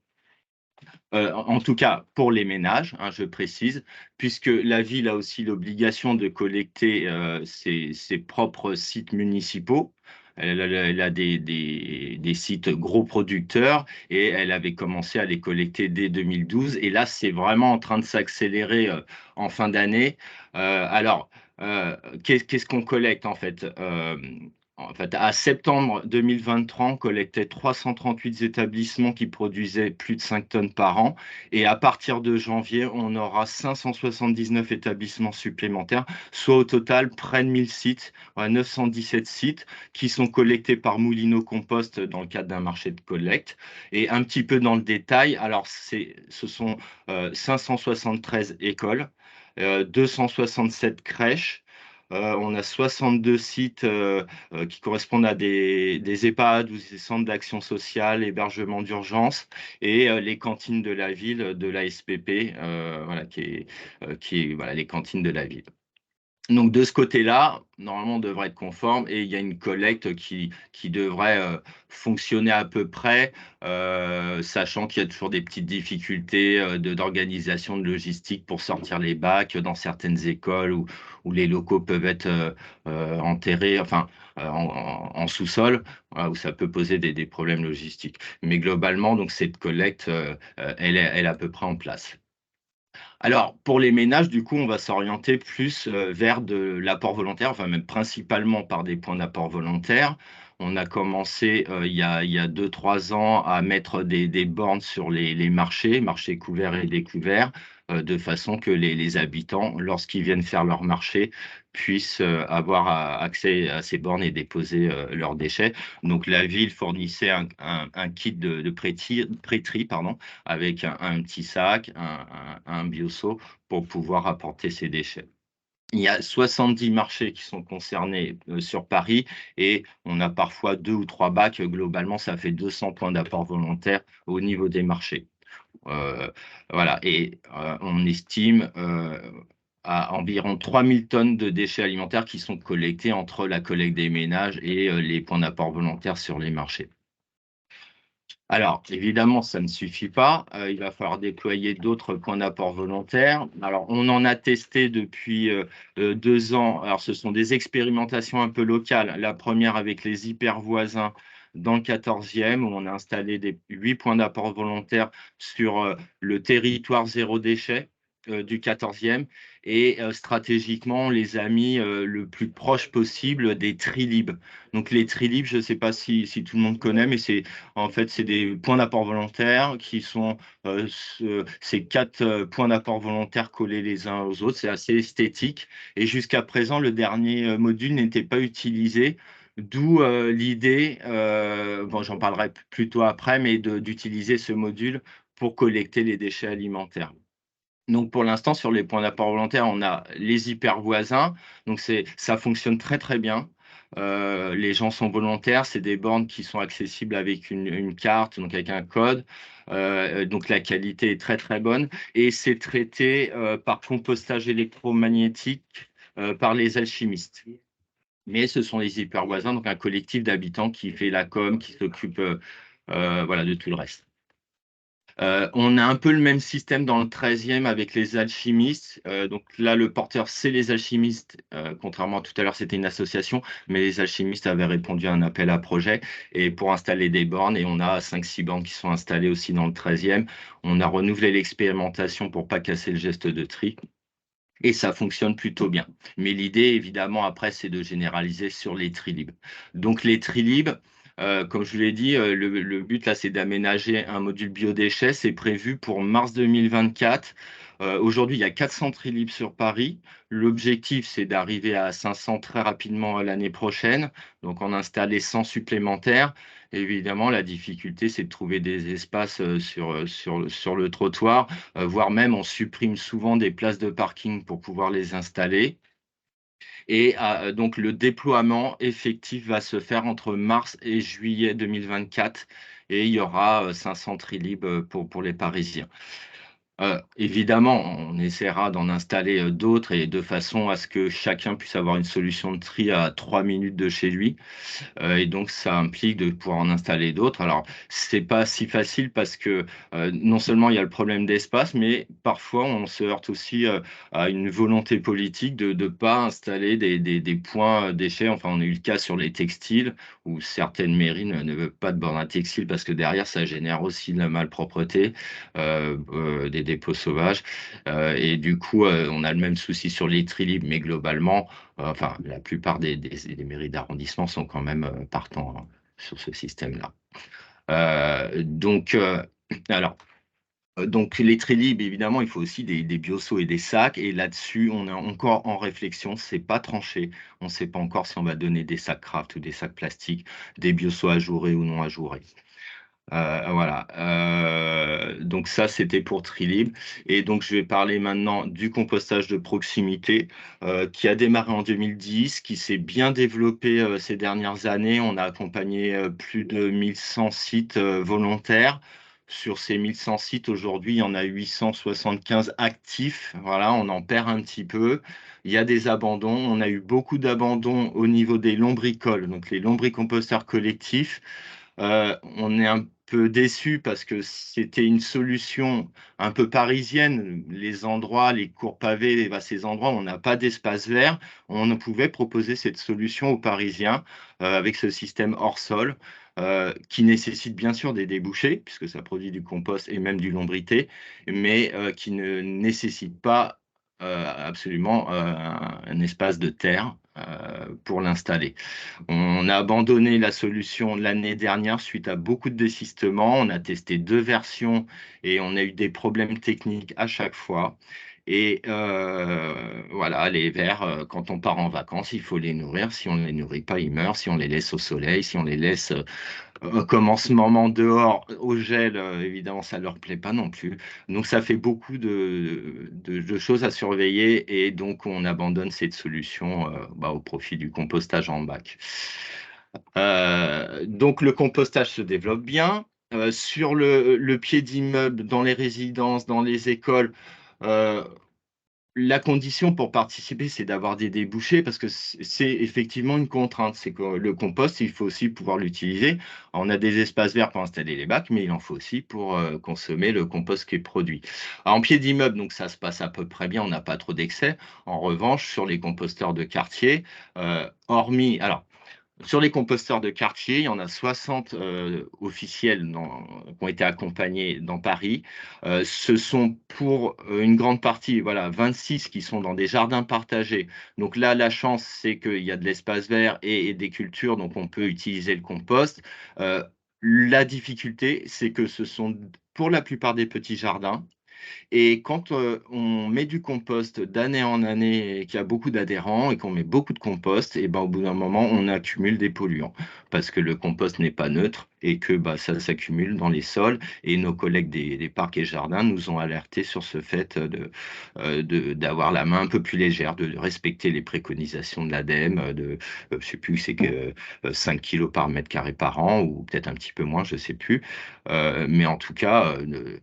En tout cas pour les ménages, hein, je précise, puisque la ville a aussi l'obligation de collecter ses propres sites municipaux. Elle a des sites gros producteurs et elle avait commencé à les collecter dès 2012. Et là, c'est vraiment en train de s'accélérer en fin d'année. Alors, qu'est-ce qu'on collecte en fait? En fait, à septembre 2023, on collectait 338 établissements qui produisaient plus de 5 tonnes par an. Et à partir de janvier, on aura 579 établissements supplémentaires, soit au total près de 1000 sites, 917 sites qui sont collectés par Moulineau Compost dans le cadre d'un marché de collecte. Et un petit peu dans le détail, alors ce sont 573 écoles, 267 crèches. On a 62 sites qui correspondent à des EHPAD ou des centres d'action sociale, hébergement d'urgence et les cantines de la ville, de l'ASPP, voilà, qui est voilà, les cantines de la ville. Donc de ce côté-là, normalement, on devrait être conforme et il y a une collecte qui devrait fonctionner à peu près, sachant qu'il y a toujours des petites difficultés d'organisation, de logistique pour sortir les bacs dans certaines écoles où les locaux peuvent être enterrés, enfin en sous-sol, voilà, où ça peut poser des problèmes logistiques. Mais globalement, donc cette collecte, elle est à peu près en place. Alors, pour les ménages, du coup, on va s'orienter plus vers de l'apport volontaire, enfin même principalement par des points d'apport volontaire. on a commencé il y a 2-3 ans à mettre des bornes sur les marchés couverts et découverts, de façon que les habitants, lorsqu'ils viennent faire leur marché, puissent avoir accès à ces bornes et déposer leurs déchets. Donc la ville fournissait un kit de pré-tri, pardon, avec un petit sac, un bioseau pour pouvoir apporter ces déchets. Il y a 70 marchés qui sont concernés sur Paris et on a parfois 2 ou 3 bacs. Globalement, ça fait 200 points d'apport volontaire au niveau des marchés. Voilà, et on estime à environ 3000 tonnes de déchets alimentaires qui sont collectés entre la collecte des ménages et les points d'apport volontaires sur les marchés. Alors, évidemment, ça ne suffit pas. Il va falloir déployer d'autres points d'apport volontaires. Alors, on en a testé depuis 2 ans. Alors, ce sont des expérimentations un peu locales. La première avec les hyper voisins dans le 14e, où on a installé 8 points d'apport volontaires sur le territoire zéro déchet du 14e. Et stratégiquement, on les a mis le plus proche possible des Trilib. Donc, les Trilib, je ne sais pas si tout le monde connaît, mais en fait, c'est des points d'apport volontaires qui sont ces 4 points d'apport volontaires collés les uns aux autres. C'est assez esthétique. Et jusqu'à présent, le dernier module n'était pas utilisé. D'où l'idée, bon, j'en parlerai plutôt après, mais d'utiliser ce module pour collecter les déchets alimentaires. Donc, pour l'instant, sur les points d'apport volontaire, on a les hyper voisins. Donc, ça fonctionne très, très bien. Les gens sont volontaires. C'est des bornes qui sont accessibles avec une carte, donc avec un code. Donc, la qualité est très, très bonne. Et c'est traité par compostage électromagnétique par les alchimistes. Mais ce sont les hyper voisins, donc un collectif d'habitants qui fait la com, qui s'occupe voilà, de tout le reste. On a un peu le même système dans le 13e avec les alchimistes. Donc là, le porteur, c'est les alchimistes. Contrairement à tout à l'heure, c'était une association, mais les alchimistes avaient répondu à un appel à projet et pour installer des bornes. Et on a 5-6 bornes qui sont installées aussi dans le 13e. On a renouvelé l'expérimentation pour pas casser le geste de tri. Et ça fonctionne plutôt bien. Mais l'idée, évidemment, après, c'est de généraliser sur les Trilib. Donc, les Trilib, comme je vous l'ai dit, le but, là, c'est d'aménager un module biodéchets. C'est prévu pour mars 2024. Aujourd'hui, il y a 400 Trilib sur Paris. L'objectif, c'est d'arriver à 500 très rapidement l'année prochaine. Donc, en installer 100 supplémentaires. Évidemment, la difficulté, c'est de trouver des espaces sur le trottoir, voire même on supprime souvent des places de parking pour pouvoir les installer. Et donc, le déploiement effectif va se faire entre mars et juillet 2024 et il y aura 500 Trilib pour les Parisiens. Évidemment, on essaiera d'en installer d'autres et de façon à ce que chacun puisse avoir une solution de tri à 3 minutes de chez lui. Et donc, ça implique de pouvoir en installer d'autres. Alors, c'est pas si facile parce que non seulement il y a le problème d'espace, mais parfois on se heurte aussi à une volonté politique de ne pas installer des points déchets. Enfin, on a eu le cas sur les textiles où certaines mairies ne veulent pas de bornes à textiles parce que derrière, ça génère aussi de la malpropreté, des dépôts sauvages. Et du coup, on a le même souci sur les Trilib, mais globalement, enfin, la plupart des mairies d'arrondissement sont quand même partants sur ce système-là. Donc, les Trilib, évidemment, il faut aussi des bioseaux et des sacs. Et là-dessus, on est encore en réflexion. C'est pas tranché. On ne sait pas encore si on va donner des sacs craft ou des sacs plastiques, des bioseaux ajourés ou non ajourés. Voilà. Donc ça, c'était pour Trilib. Et donc, je vais parler maintenant du compostage de proximité qui a démarré en 2010, qui s'est bien développé ces dernières années. On a accompagné plus de 1100 sites volontaires. Sur ces 1100 sites, aujourd'hui, il y en a 875 actifs. Voilà, on en perd un petit peu. Il y a des abandons. On a eu beaucoup d'abandons au niveau des lombricoles, donc les lombricomposteurs collectifs. On est un peu déçu parce que c'était une solution un peu parisienne. Les endroits, les cours pavés, ces endroits où on n'a pas d'espace vert, on pouvait proposer cette solution aux Parisiens avec ce système hors sol qui nécessite bien sûr des débouchés puisque ça produit du compost et même du lombrité, mais qui ne nécessite pas absolument un espace de terre pour l'installer. On a abandonné la solution l'année dernière suite à beaucoup de désistements. On a testé 2 versions et on a eu des problèmes techniques à chaque fois. Et voilà, les vers, quand on part en vacances, il faut les nourrir. Si on ne les nourrit pas, ils meurent. Si on les laisse au soleil, si on les laisse comme en ce moment dehors au gel, évidemment, ça ne leur plaît pas non plus. Donc, ça fait beaucoup de choses à surveiller et donc on abandonne cette solution au profit du compostage en bac. Donc, le compostage se développe bien. Sur le pied d'immeuble, dans les résidences, dans les écoles, euh, la condition pour participer, c'est d'avoir des débouchés parce que c'est effectivement une contrainte. C'est que le compost, il faut aussi pouvoir l'utiliser. On a des espaces verts pour installer les bacs, mais il en faut aussi pour consommer le compost qui est produit. Alors, en pied d'immeuble, donc ça se passe à peu près bien, on n'a pas trop d'excès. En revanche, sur les composteurs de quartier, alors, sur les composteurs de quartier, il y en a 60 officiels qui ont été accompagnés dans Paris. Ce sont pour une grande partie, voilà, 26 qui sont dans des jardins partagés. Donc là, la chance, c'est qu'il y a de l'espace vert et des cultures, donc on peut utiliser le compost. La difficulté, c'est que ce sont pour la plupart des petits jardins. Et quand on met du compost d'année en année et qu'il y a beaucoup d'adhérents et qu'on met beaucoup de compost, et ben, au bout d'un moment, on accumule des polluants parce que le compost n'est pas neutre et que ça s'accumule dans les sols. Et nos collègues des parcs et jardins nous ont alertés sur ce fait d'avoir la main un peu plus légère, de respecter les préconisations de l'ADEME, je ne sais plus, c'est que 5 kilos par mètre carré par an ou peut-être un petit peu moins, je ne sais plus. Mais en tout cas,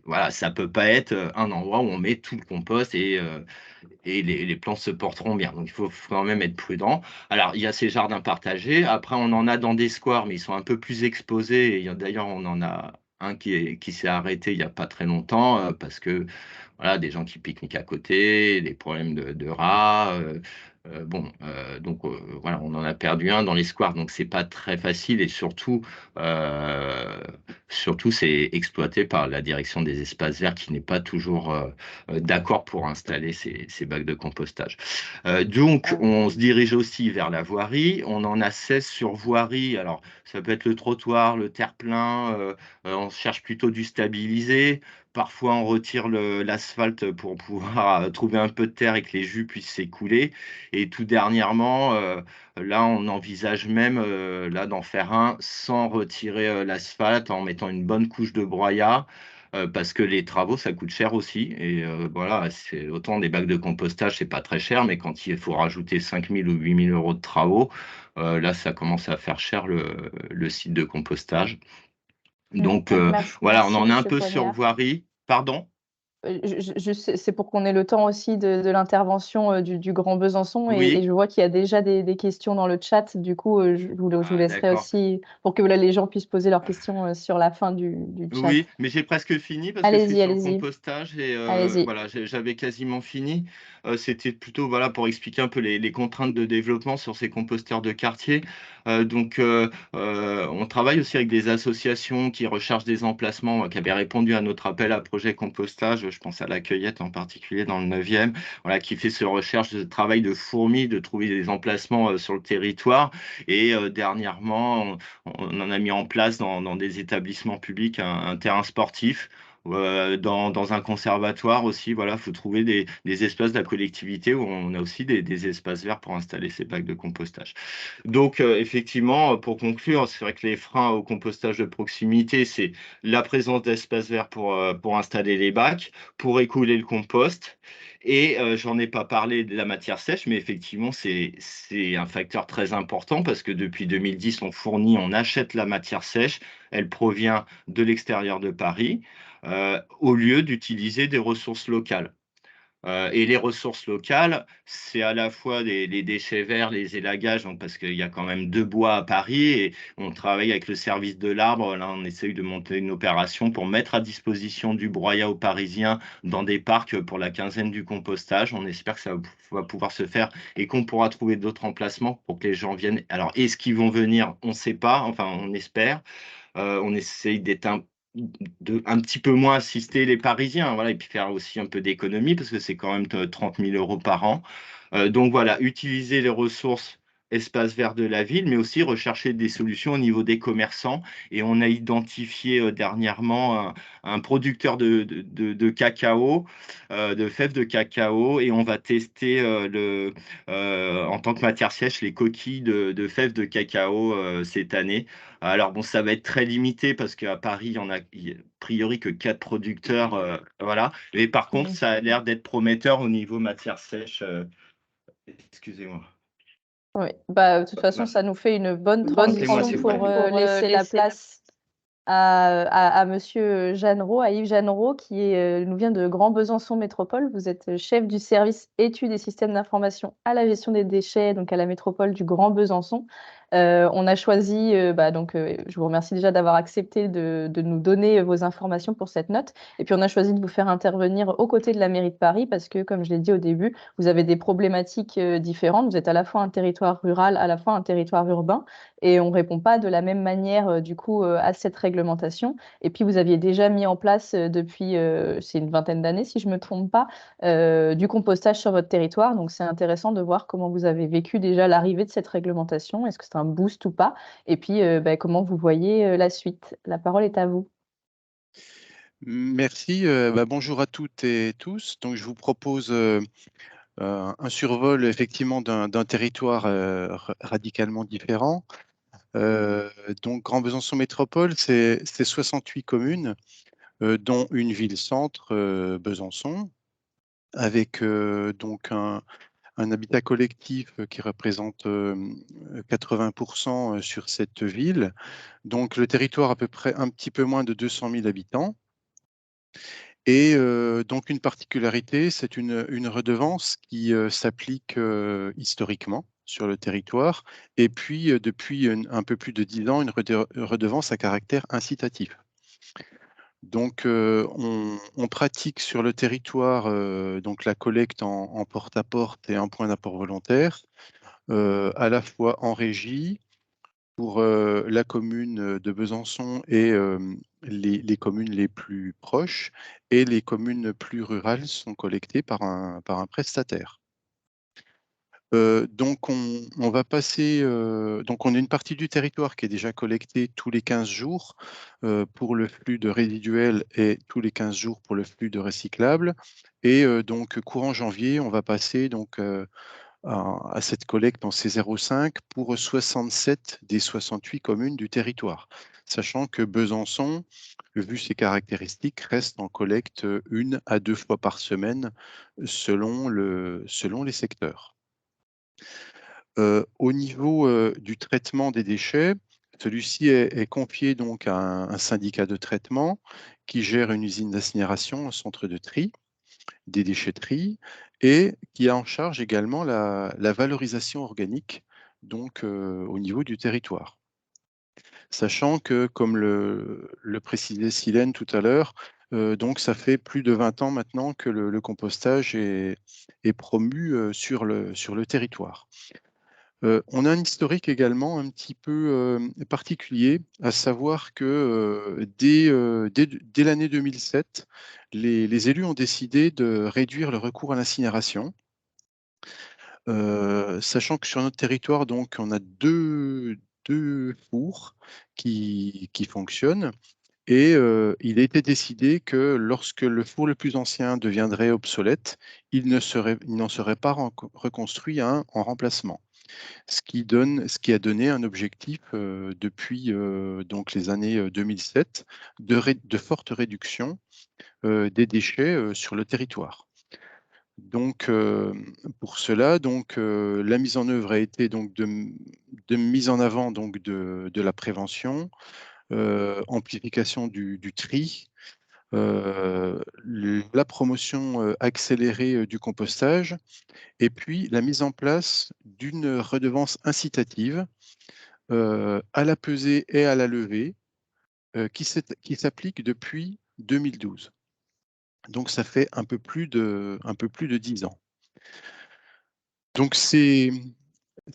voilà, ça peut pas être un endroit où on met tout le compost et les plantes se porteront bien. Donc, il faut quand même être prudent. Alors, il y a ces jardins partagés. Après, on en a dans des squares, mais ils sont un peu plus exposés. Et d'ailleurs, on en a un qui s'est arrêté il n'y a pas très longtemps parce que voilà, des gens qui pique-niquent à côté, des problèmes de rats. Donc voilà, on en a perdu un dans les squares, donc c'est pas très facile et surtout c'est exploité par la direction des espaces verts qui n'est pas toujours d'accord pour installer ces bacs de compostage. Donc on se dirige aussi vers la voirie. On en a 16 sur voirie. Alors ça peut être le trottoir, le terre-plein. On cherche plutôt du stabilisé. Parfois, on retire l'asphalte pour pouvoir trouver un peu de terre et que les jus puissent s'écouler. Et tout dernièrement, là, on envisage même là d'en faire un sans retirer l'asphalte, en mettant une bonne couche de broyat, parce que les travaux, ça coûte cher aussi. Et voilà, c'est autant des bacs de compostage, c'est pas très cher, mais quand il faut rajouter 5 000 ou 8 000 euros de travaux, là, ça commence à faire cher le site de compostage. Donc voilà, on Merci, en est un Monsieur peu sur Coignard. voirie. Pardon? C'est pour qu'on ait le temps aussi de l'intervention du Grand Besançon et Oui. je vois qu'il y a déjà des questions dans le chat. Du coup, je vous Ah, laisserai d'accord. aussi pour que voilà, les gens puissent poser leurs questions sur la fin du chat. Oui, mais j'ai presque fini parce que je suis Allez-y, sur le allez-y, compostage et allez-y. voilà, j'avais quasiment fini. C'était plutôt voilà pour expliquer un peu les contraintes de développement sur ces composteurs de quartier. On travaille aussi avec des associations qui recherchent des emplacements, qui avaient répondu à notre appel à projet compostage. Je pense à la Cueillette en particulier dans le 9e, voilà, qui fait ce recherche de travail de fourmi, de trouver des emplacements sur le territoire. Et dernièrement, on en a mis en place dans des établissements publics un terrain sportif. Dans un conservatoire aussi, voilà, il faut trouver des espaces de la collectivité où on a aussi des espaces verts pour installer ces bacs de compostage. Donc, effectivement, pour conclure, c'est vrai que les freins au compostage de proximité, c'est la présence d'espaces verts pour installer les bacs, pour écouler le compost. Et j'en ai pas parlé de la matière sèche, mais effectivement, c'est un facteur très important parce que depuis 2010, on achète la matière sèche. Elle provient de l'extérieur de Paris, au lieu d'utiliser des ressources locales. Et les ressources locales, c'est à la fois les déchets verts, les élagages, donc parce qu'il y a quand même 2 bois à Paris et on travaille avec le service de l'arbre. Là, on essaye de monter une opération pour mettre à disposition du broyat aux Parisiens dans des parcs pour la quinzaine du compostage. On espère que ça va pouvoir se faire et qu'on pourra trouver d'autres emplacements pour que les gens viennent. Alors, est-ce qu'ils vont venir? On ne sait pas, enfin, on espère. On essaye d'être un petit peu moins assister les Parisiens, voilà, et puis faire aussi un peu d'économie parce que c'est quand même 30 000 euros par an. Donc voilà, utiliser les ressources espaces verts de la ville, mais aussi rechercher des solutions au niveau des commerçants. Et on a identifié dernièrement un producteur de cacao, de fèves de cacao, et on va tester en tant que matière sèche les coquilles de fèves de cacao cette année. Alors bon, ça va être très limité parce qu'à Paris, il y a a priori que 4 producteurs, voilà. Mais par contre, ça a l'air d'être prometteur au niveau matière sèche. Excusez-moi. Oui, bah, de toute façon, ça nous fait une bonne transition pour laisser la place à Monsieur Jeanneraud, à Yves Jeanneraud, qui nous vient de Grand Besançon Métropole. Vous êtes chef du service études et systèmes d'information à la gestion des déchets, donc à la métropole du Grand Besançon. On a choisi, je vous remercie déjà d'avoir accepté de nous donner vos informations pour cette note. Et puis, on a choisi de vous faire intervenir aux côtés de la mairie de Paris parce que, comme je l'ai dit au début, vous avez des problématiques différentes. Vous êtes à la fois un territoire rural, à la fois un territoire urbain, et on ne répond pas de la même manière, à cette réglementation. Et puis, vous aviez déjà mis en place depuis, c'est une vingtaine d'années, si je ne me trompe pas, du compostage sur votre territoire. Donc, c'est intéressant de voir comment vous avez vécu déjà l'arrivée de cette réglementation. Est-ce que c'est un boost ou pas? Et puis, comment vous voyez la suite? La parole est à vous. Merci. Bonjour à toutes et tous. Donc, je vous propose un survol effectivement d'un territoire radicalement différent. Donc, Grand Besançon Métropole, c'est 68 communes, dont une ville-centre, Besançon, avec donc un habitat collectif qui représente 80% sur cette ville. Donc, le territoire à peu près un petit peu moins de 200 000 habitants. Et donc, une particularité, c'est une redevance qui s'applique historiquement sur le territoire, et puis depuis un peu plus de 10 ans, une redevance à caractère incitatif. Donc, on pratique sur le territoire donc la collecte en porte-à-porte et en point d'apport volontaire, à la fois en régie pour la commune de Besançon et les communes les plus proches, et les communes plus rurales sont collectées par un prestataire. Donc, on va passer. Donc, on a une partie du territoire qui est déjà collectée tous les 15 jours pour le flux de résiduels et tous les 15 jours pour le flux de recyclables. Et donc, courant janvier, on va passer donc à cette collecte en C05 pour 67 des 68 communes du territoire, sachant que Besançon, vu ses caractéristiques, reste en collecte 1 à 2 fois par semaine selon les secteurs. Au niveau du traitement des déchets, celui-ci est confié donc à un syndicat de traitement qui gère une usine d'incinération, un centre de tri des déchetteries, et qui a en charge également la valorisation organique, donc au niveau du territoire. Sachant que, comme le précisait Silène tout à l'heure, donc ça fait plus de 20 ans maintenant que le compostage est promu sur le territoire. On a un historique également un petit peu particulier, à savoir que dès l'année 2007, les élus ont décidé de réduire le recours à l'incinération, sachant que sur notre territoire, donc, on a deux fours qui fonctionnent, et il a été décidé que lorsque le four le plus ancien deviendrait obsolète, il n'en serait pas reconstruit un en remplacement. Ce qui a donné un objectif depuis donc les années 2007 de forte réduction des déchets sur le territoire. Donc, pour cela, donc, la mise en œuvre a été donc de mise en avant donc de la prévention, amplification du tri, la promotion accélérée du compostage, et puis la mise en place d'une redevance incitative à la pesée et à la levée qui s'applique depuis 2012. Donc, ça fait un peu plus de 10 ans. Donc, ces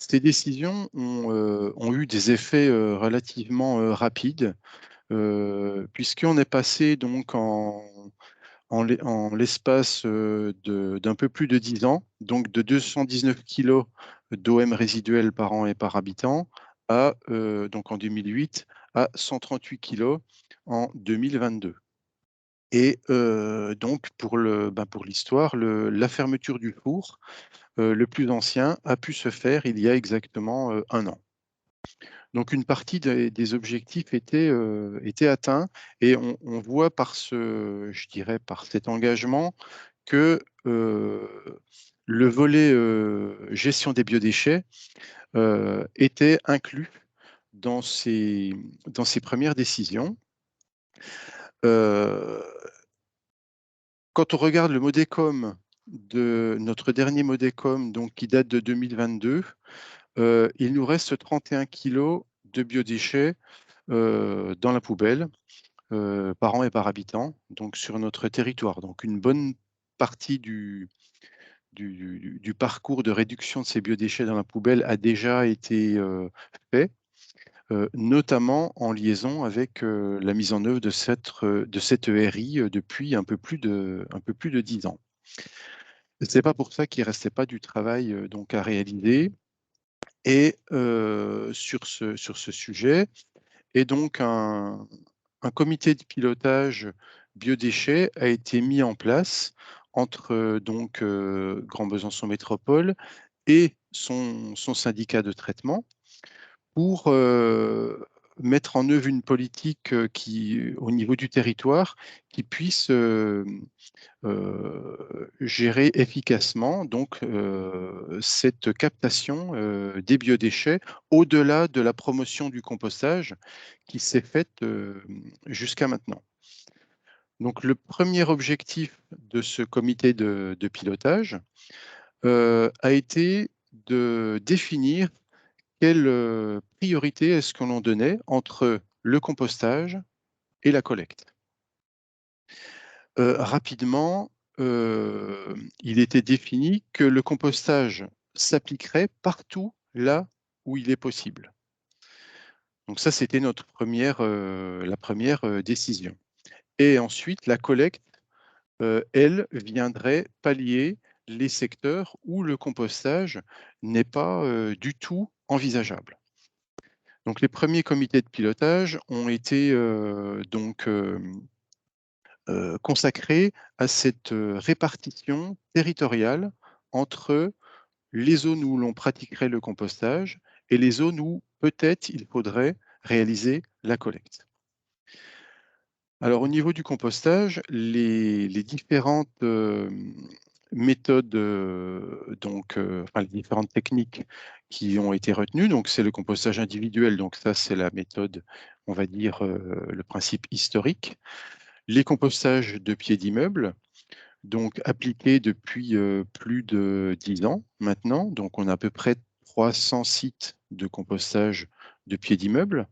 décisions ont eu des effets relativement rapides, puisqu'on est passé donc en l'espace d'un peu plus de 10 ans, donc de 219 kilos d'OM résiduel par an et par habitant à, donc en 2008 à 138 kg en 2022. Et donc, pour l'histoire, la fermeture du four, le plus ancien, a pu se faire il y a exactement 1 an. Donc, une partie des objectifs étaient atteints et on voit je dirais, par cet engagement que le volet gestion des biodéchets était inclus dans ces premières décisions. Quand on regarde le Modécom notre dernier Modécom, donc qui date de 2022, il nous reste 31 kg de biodéchets dans la poubelle par an et par habitant, donc sur notre territoire. Donc une bonne partie du parcours de réduction de ces biodéchets dans la poubelle a déjà été fait. Notamment en liaison avec la mise en œuvre de cette ERI depuis un peu plus de 10 ans. Ce n'est pas pour ça qu'il ne restait pas du travail donc à réaliser. Et sur ce sujet, et donc un comité de pilotage biodéchets a été mis en place entre donc Grand Besançon Métropole et son syndicat de traitement pour mettre en œuvre une politique au niveau du territoire, qui puisse gérer efficacement donc, cette captation des biodéchets, au-delà de la promotion du compostage qui s'est faite jusqu'à maintenant. Donc, le premier objectif de ce comité de pilotage a été de définir quelle priorité est-ce que l'on donnait entre le compostage et la collecte. Rapidement, il était défini que le compostage s'appliquerait partout là où il est possible. Donc ça, c'était la première décision. Et ensuite, la collecte, elle, viendrait pallier les secteurs où le compostage n'est pas du tout envisageable. Donc, les premiers comités de pilotage ont été consacrés à cette répartition territoriale entre les zones où l'on pratiquerait le compostage et les zones où peut-être il faudrait réaliser la collecte. Alors, au niveau du compostage, les différentes méthodes, les différentes techniques qui ont été retenues, donc c'est le compostage individuel, donc ça c'est la méthode, on va dire, le principe historique. Les compostages de pieds d'immeuble, donc appliqués depuis plus de 10 ans maintenant, donc on a à peu près 300 sites de compostage de pieds d'immeuble.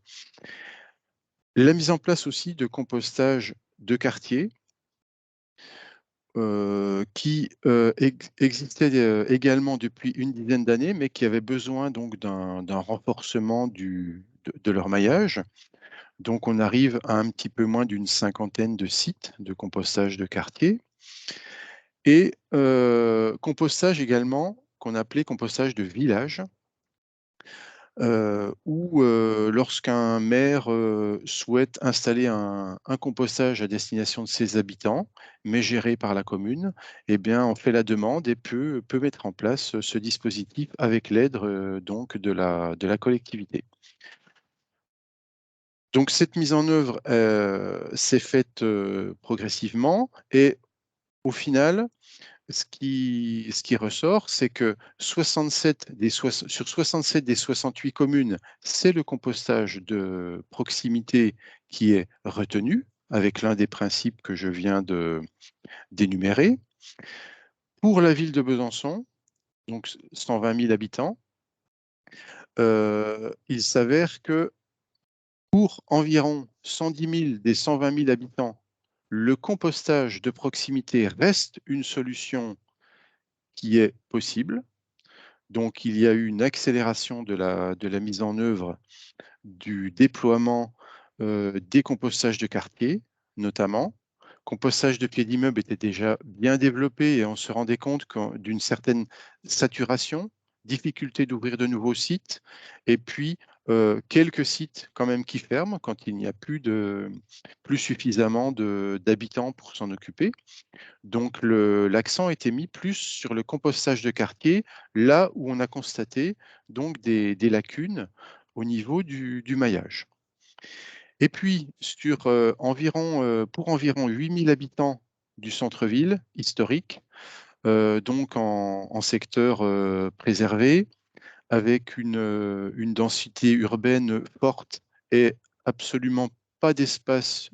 La mise en place aussi de compostage de quartier, qui existait également depuis une dizaine d'années, mais qui avait besoin donc d'un renforcement de leur maillage. Donc on arrive à un petit peu moins d'une 50aine de sites de compostage de quartier. Et compostage également, qu'on appelait compostage de village, où lorsqu'un maire souhaite installer un compostage à destination de ses habitants, mais géré par la commune, eh bien, on fait la demande et peut mettre en place ce dispositif avec l'aide donc de la collectivité. Donc cette mise en œuvre s'est faite progressivement, et au final, ce qui ressort, c'est que sur 67 des 68 communes, c'est le compostage de proximité qui est retenu, avec l'un des principes que je viens d'énumérer. Pour la ville de Besançon, donc 120 000 habitants, il s'avère que pour environ 110 000 des 120 000 habitants, le compostage de proximité reste une solution qui est possible. Donc, il y a eu une accélération de la mise en œuvre du déploiement des compostages de quartier, notamment. Compostage de pieds d'immeuble était déjà bien développé et on se rendait compte d'une certaine saturation difficulté d'ouvrir de nouveaux sites, et puis quelques sites quand même qui ferment quand il n'y a plus suffisamment d'habitants pour s'en occuper. Donc l'accent était mis plus sur le compostage de quartier, là où on a constaté donc des lacunes au niveau du maillage. Et puis pour environ 8000 habitants du centre-ville historique, donc en secteur préservé, avec une densité urbaine forte et absolument pas d'espace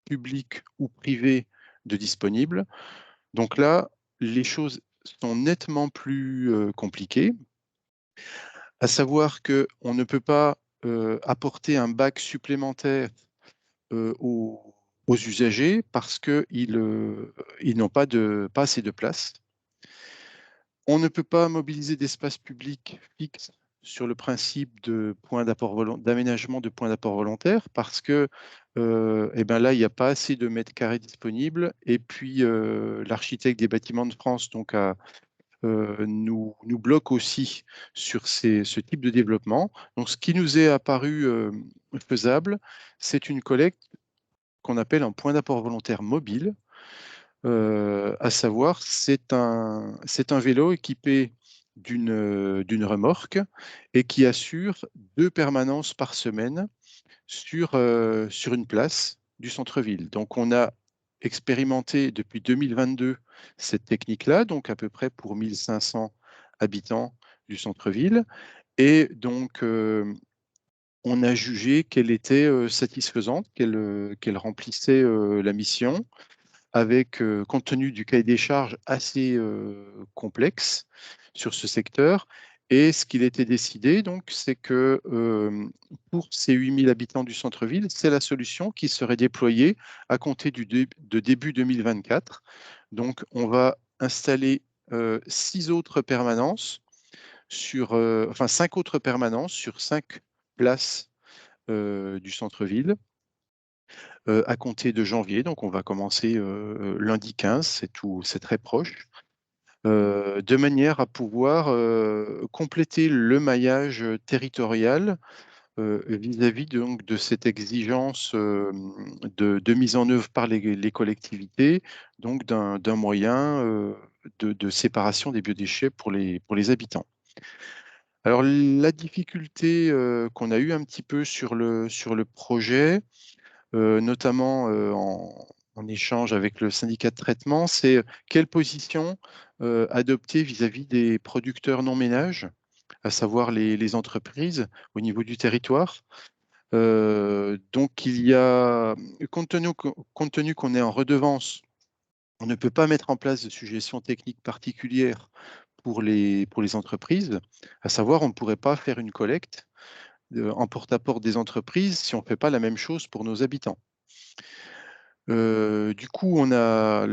public ou privé de disponible. Donc là, les choses sont nettement plus compliquées, à savoir qu'on ne peut pas apporter un bac supplémentaire aux usagers parce qu'ils n'ont pas assez de place. On ne peut pas mobiliser d'espace public fixe sur le principe d'aménagement de points d'apport volontaire parce que là, il n'y a pas assez de mètres carrés disponibles. Et puis, l'architecte des bâtiments de France nous bloque aussi sur ce type de développement. Donc, ce qui nous est apparu faisable, c'est une collecte qu'on appelle un point d'apport volontaire mobile. À savoir, c'est un vélo équipé d'une remorque et qui assure 2 permanences par semaine sur une place du centre-ville. Donc, on a expérimenté depuis 2022 cette technique-là, donc à peu près pour 1500 habitants du centre-ville. Et donc, on a jugé qu'elle était satisfaisante, qu'elle remplissait la mission avec, compte tenu du cahier des charges assez complexe sur ce secteur. Et ce qu'il était décidé, donc, c'est que pour ces 8000 habitants du centre-ville, c'est la solution qui serait déployée à compter de début 2024. Donc, on va installer 5 autres permanences sur 5 places du centre-ville à compter de janvier. Donc, on va commencer lundi 15, c'est très proche, de manière à pouvoir compléter le maillage territorial vis-à-vis donc de cette exigence de mise en œuvre par les collectivités, donc d'un moyen de séparation des biodéchets pour les habitants. Alors, la difficulté qu'on a eu un petit peu sur le projet, notamment en échange avec le syndicat de traitement, c'est quelle position adopter vis-à-vis des producteurs non ménages, à savoir les entreprises au niveau du territoire. Donc, compte tenu qu'on est en redevance, on ne peut pas mettre en place de suggestions techniques particulières pour les entreprises, à savoir on ne pourrait pas faire une collecte en porte-à-porte des entreprises si on ne fait pas la même chose pour nos habitants. Du coup, la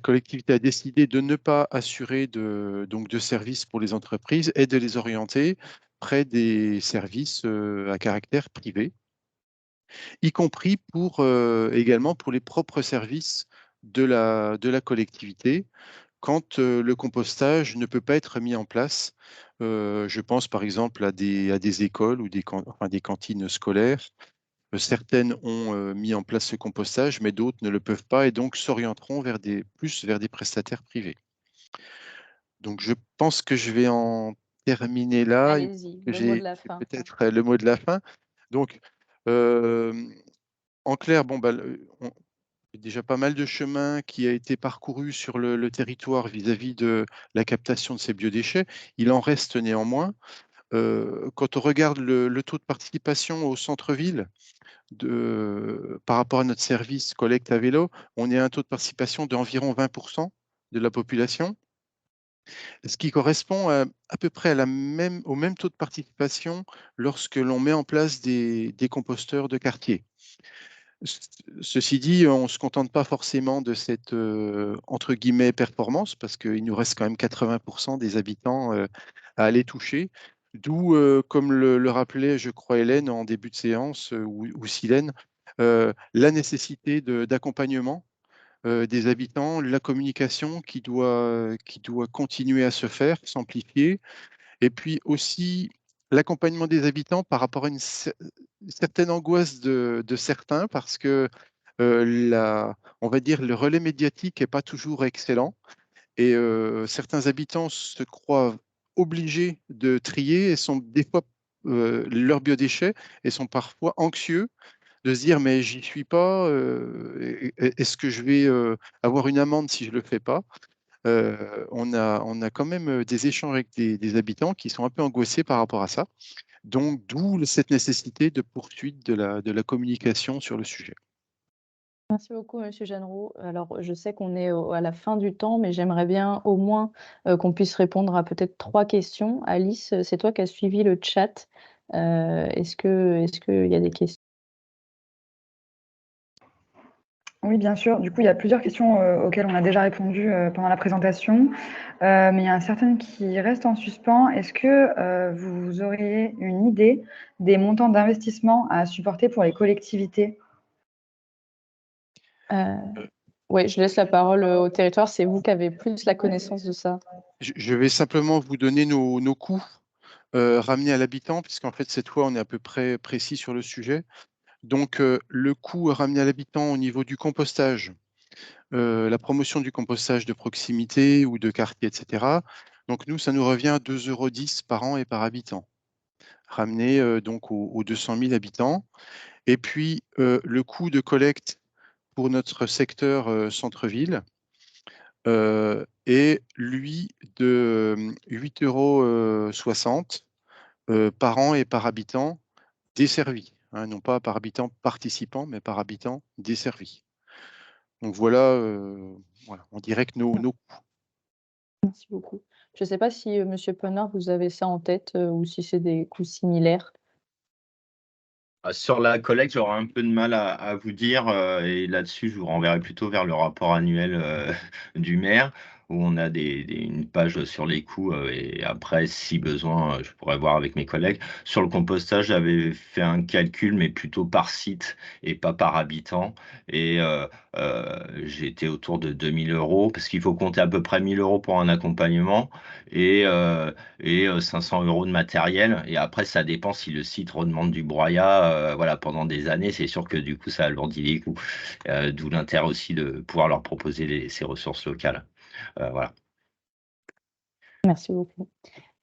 collectivité a décidé de ne pas assurer de services pour les entreprises et de les orienter près des services à caractère privé, y compris également pour les propres services de la collectivité, quand le compostage ne peut pas être mis en place. Je pense par exemple à des écoles ou des cantines scolaires. Certaines ont mis en place ce compostage, mais d'autres ne le peuvent pas et donc s'orienteront plus vers des prestataires privés. Donc, je pense que je vais en terminer là. Allez-y, le mot de la fin. Peut-être le mot de la fin. Donc, en clair, il y a déjà pas mal de chemin qui a été parcouru sur le territoire vis-à-vis de la captation de ces biodéchets. Il en reste néanmoins. Quand on regarde le taux de participation au centre-ville, par rapport à notre service collecte à vélo, on est à un taux de participation d'environ 20% de la population, ce qui correspond à peu près au même taux de participation lorsque l'on met en place des composteurs de quartier. Ceci dit, on ne se contente pas forcément de cette entre guillemets performance, parce qu'il nous reste quand même 80% des habitants à aller toucher. D'où, comme le rappelait, je crois, Hélène en début de séance, ou Silène, la nécessité d'accompagnement des habitants, la communication qui doit continuer à se faire, s'amplifier, et puis aussi l'accompagnement des habitants par rapport à une certaine angoisse de certains, parce que on va dire, le relais médiatique n'est pas toujours excellent, et certains habitants se croient obligés de trier et sont des fois leurs biodéchets et sont parfois anxieux de se dire mais j'y suis pas, est-ce que je vais avoir une amende si je le fais pas? On a quand même des échanges avec des habitants qui sont un peu angoissés par rapport à ça. Donc, d'où cette nécessité de poursuite de la communication sur le sujet. Merci beaucoup, Monsieur Jeanneroux. Alors, je sais qu'on est à la fin du temps, mais j'aimerais bien au moins qu'on puisse répondre à peut-être 3 questions. Alice, c'est toi qui as suivi le chat. Est-ce qu'il y a des questions? Oui, bien sûr. Du coup, il y a plusieurs questions auxquelles on a déjà répondu pendant la présentation, mais il y en a certaines qui restent en suspens. Est-ce que vous auriez une idée des montants d'investissement à supporter pour les collectivités? Oui, je laisse la parole au territoire. C'est vous qui avez plus la connaissance de ça. Je vais simplement vous donner nos coûts ramenés à l'habitant, puisqu'en fait, cette fois, on est à peu près précis sur le sujet. Donc, le coût ramené à l'habitant au niveau du compostage, la promotion du compostage de proximité ou de quartier, etc. Donc, nous, ça nous revient à 2,10 € par an et par habitant, ramené donc aux 200 000 habitants. Et puis, le coût de collecte pour notre secteur centre-ville est, lui, de 8,60 € par an et par habitant desservi, hein, non pas par habitant participant, mais par habitant desservi. Donc voilà, on dirait que nos Merci beaucoup. Je ne sais pas si, Monsieur Ponnard, vous avez ça en tête, ou si c'est des coûts similaires? Sur la collecte, j'aurais un peu de mal à vous dire, et là-dessus, je vous renverrai plutôt vers le rapport annuel du maire, où on a une page sur les coûts, et après, si besoin, je pourrais voir avec mes collègues. Sur le compostage, j'avais fait un calcul, mais plutôt par site et pas par habitant, et j'étais autour de 2 000 €, parce qu'il faut compter à peu près 1 000 € pour un accompagnement, et 500 € de matériel. Et après, ça dépend si le site redemande du broyat, voilà, pendant des années. C'est sûr que du coup, ça alourdit les coûts. D'où l'intérêt aussi de pouvoir leur proposer ces ressources locales. Voilà. Merci beaucoup.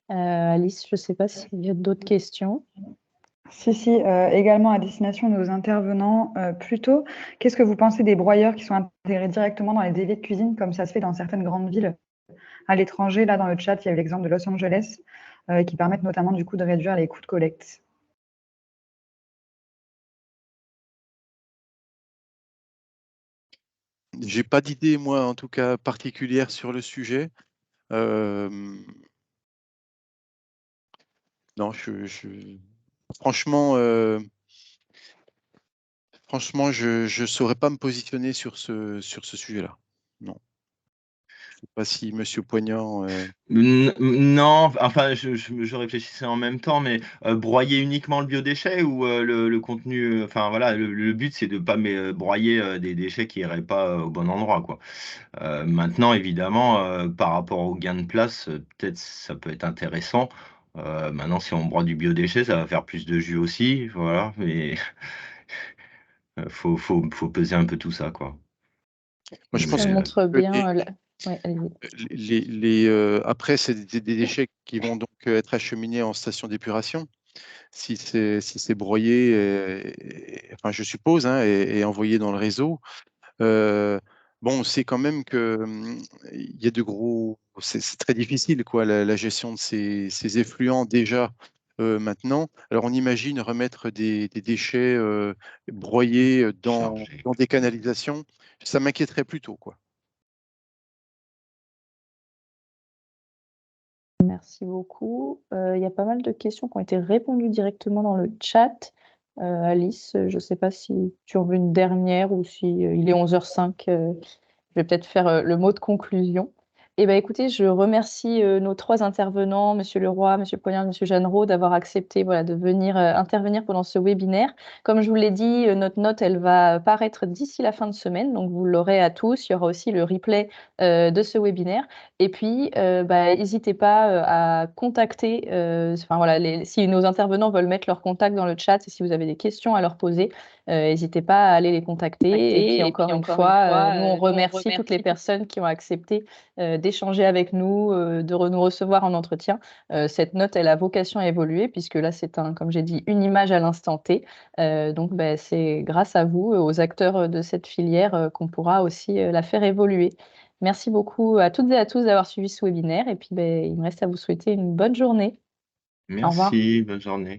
Alice, je ne sais pas s'il y a d'autres questions? Si, également à destination de nos intervenants, plutôt, qu'est-ce que vous pensez des broyeurs qui sont intégrés directement dans les déliés de cuisine, comme ça se fait dans certaines grandes villes à l'étranger? Là, dans le chat, il y avait l'exemple de Los Angeles, qui permettent notamment, du coup, de réduire les coûts de collecte. J'ai pas d'idée, moi, en tout cas, particulière sur le sujet. Non, franchement, je ne saurais pas me positionner sur ce sujet-là. Non. Je ne sais pas si Monsieur Poignant. Non, enfin, je réfléchissais en même temps, mais broyer uniquement le biodéchet ou le contenu, enfin voilà, le but c'est de pas broyer des déchets qui iraient pas au bon endroit, quoi. Maintenant, évidemment, par rapport au gain de place, peut-être ça peut être intéressant. Maintenant, si on broie du biodéchet, ça va faire plus de jus aussi, voilà, mais faut peser un peu tout ça, quoi. Moi, je pense Ça que montre bien, ouais, allez-y. après, c'est des déchets qui vont donc être acheminés en station d'épuration. Si c'est broyé, enfin, je suppose, hein, et envoyé dans le réseau. Bon, on sait quand même que il y a de gros. C'est très difficile, quoi, la gestion de ces effluents déjà maintenant. Alors, on imagine remettre des déchets broyés Chargé. dans des canalisations. Ça m'inquiéterait plutôt, quoi. Merci beaucoup. Il y a pas mal de questions qui ont été répondues directement dans le chat. Alice, je ne sais pas si tu en veux une dernière ou si il est 11h05. Je vais peut-être faire le mot de conclusion. Eh ben, écoutez, je remercie, nos 3 intervenants, monsieur Leroy, monsieur Poignard, monsieur Jeannerat, d'avoir accepté, voilà, de venir, intervenir pendant ce webinaire. Comme je vous l'ai dit, notre note, elle va paraître d'ici la fin de semaine, donc vous l'aurez à tous. Il y aura aussi le replay, de ce webinaire et puis, hésitez pas, à contacter, enfin voilà, si nos intervenants veulent mettre leur contact dans le chat et si vous avez des questions à leur poser, hésitez pas à aller les contacter et puis encore une fois, nous on remercie toutes les personnes qui ont accepté, d'échanger avec nous, nous recevoir en entretien. Cette note, elle a vocation à évoluer puisque là, c'est comme j'ai dit, une image à l'instant T. Donc, c'est grâce à vous, aux acteurs de cette filière, qu'on pourra aussi la faire évoluer. Merci beaucoup à toutes et à tous d'avoir suivi ce webinaire et puis il me reste à vous souhaiter une bonne journée. Au revoir. Merci, bonne journée.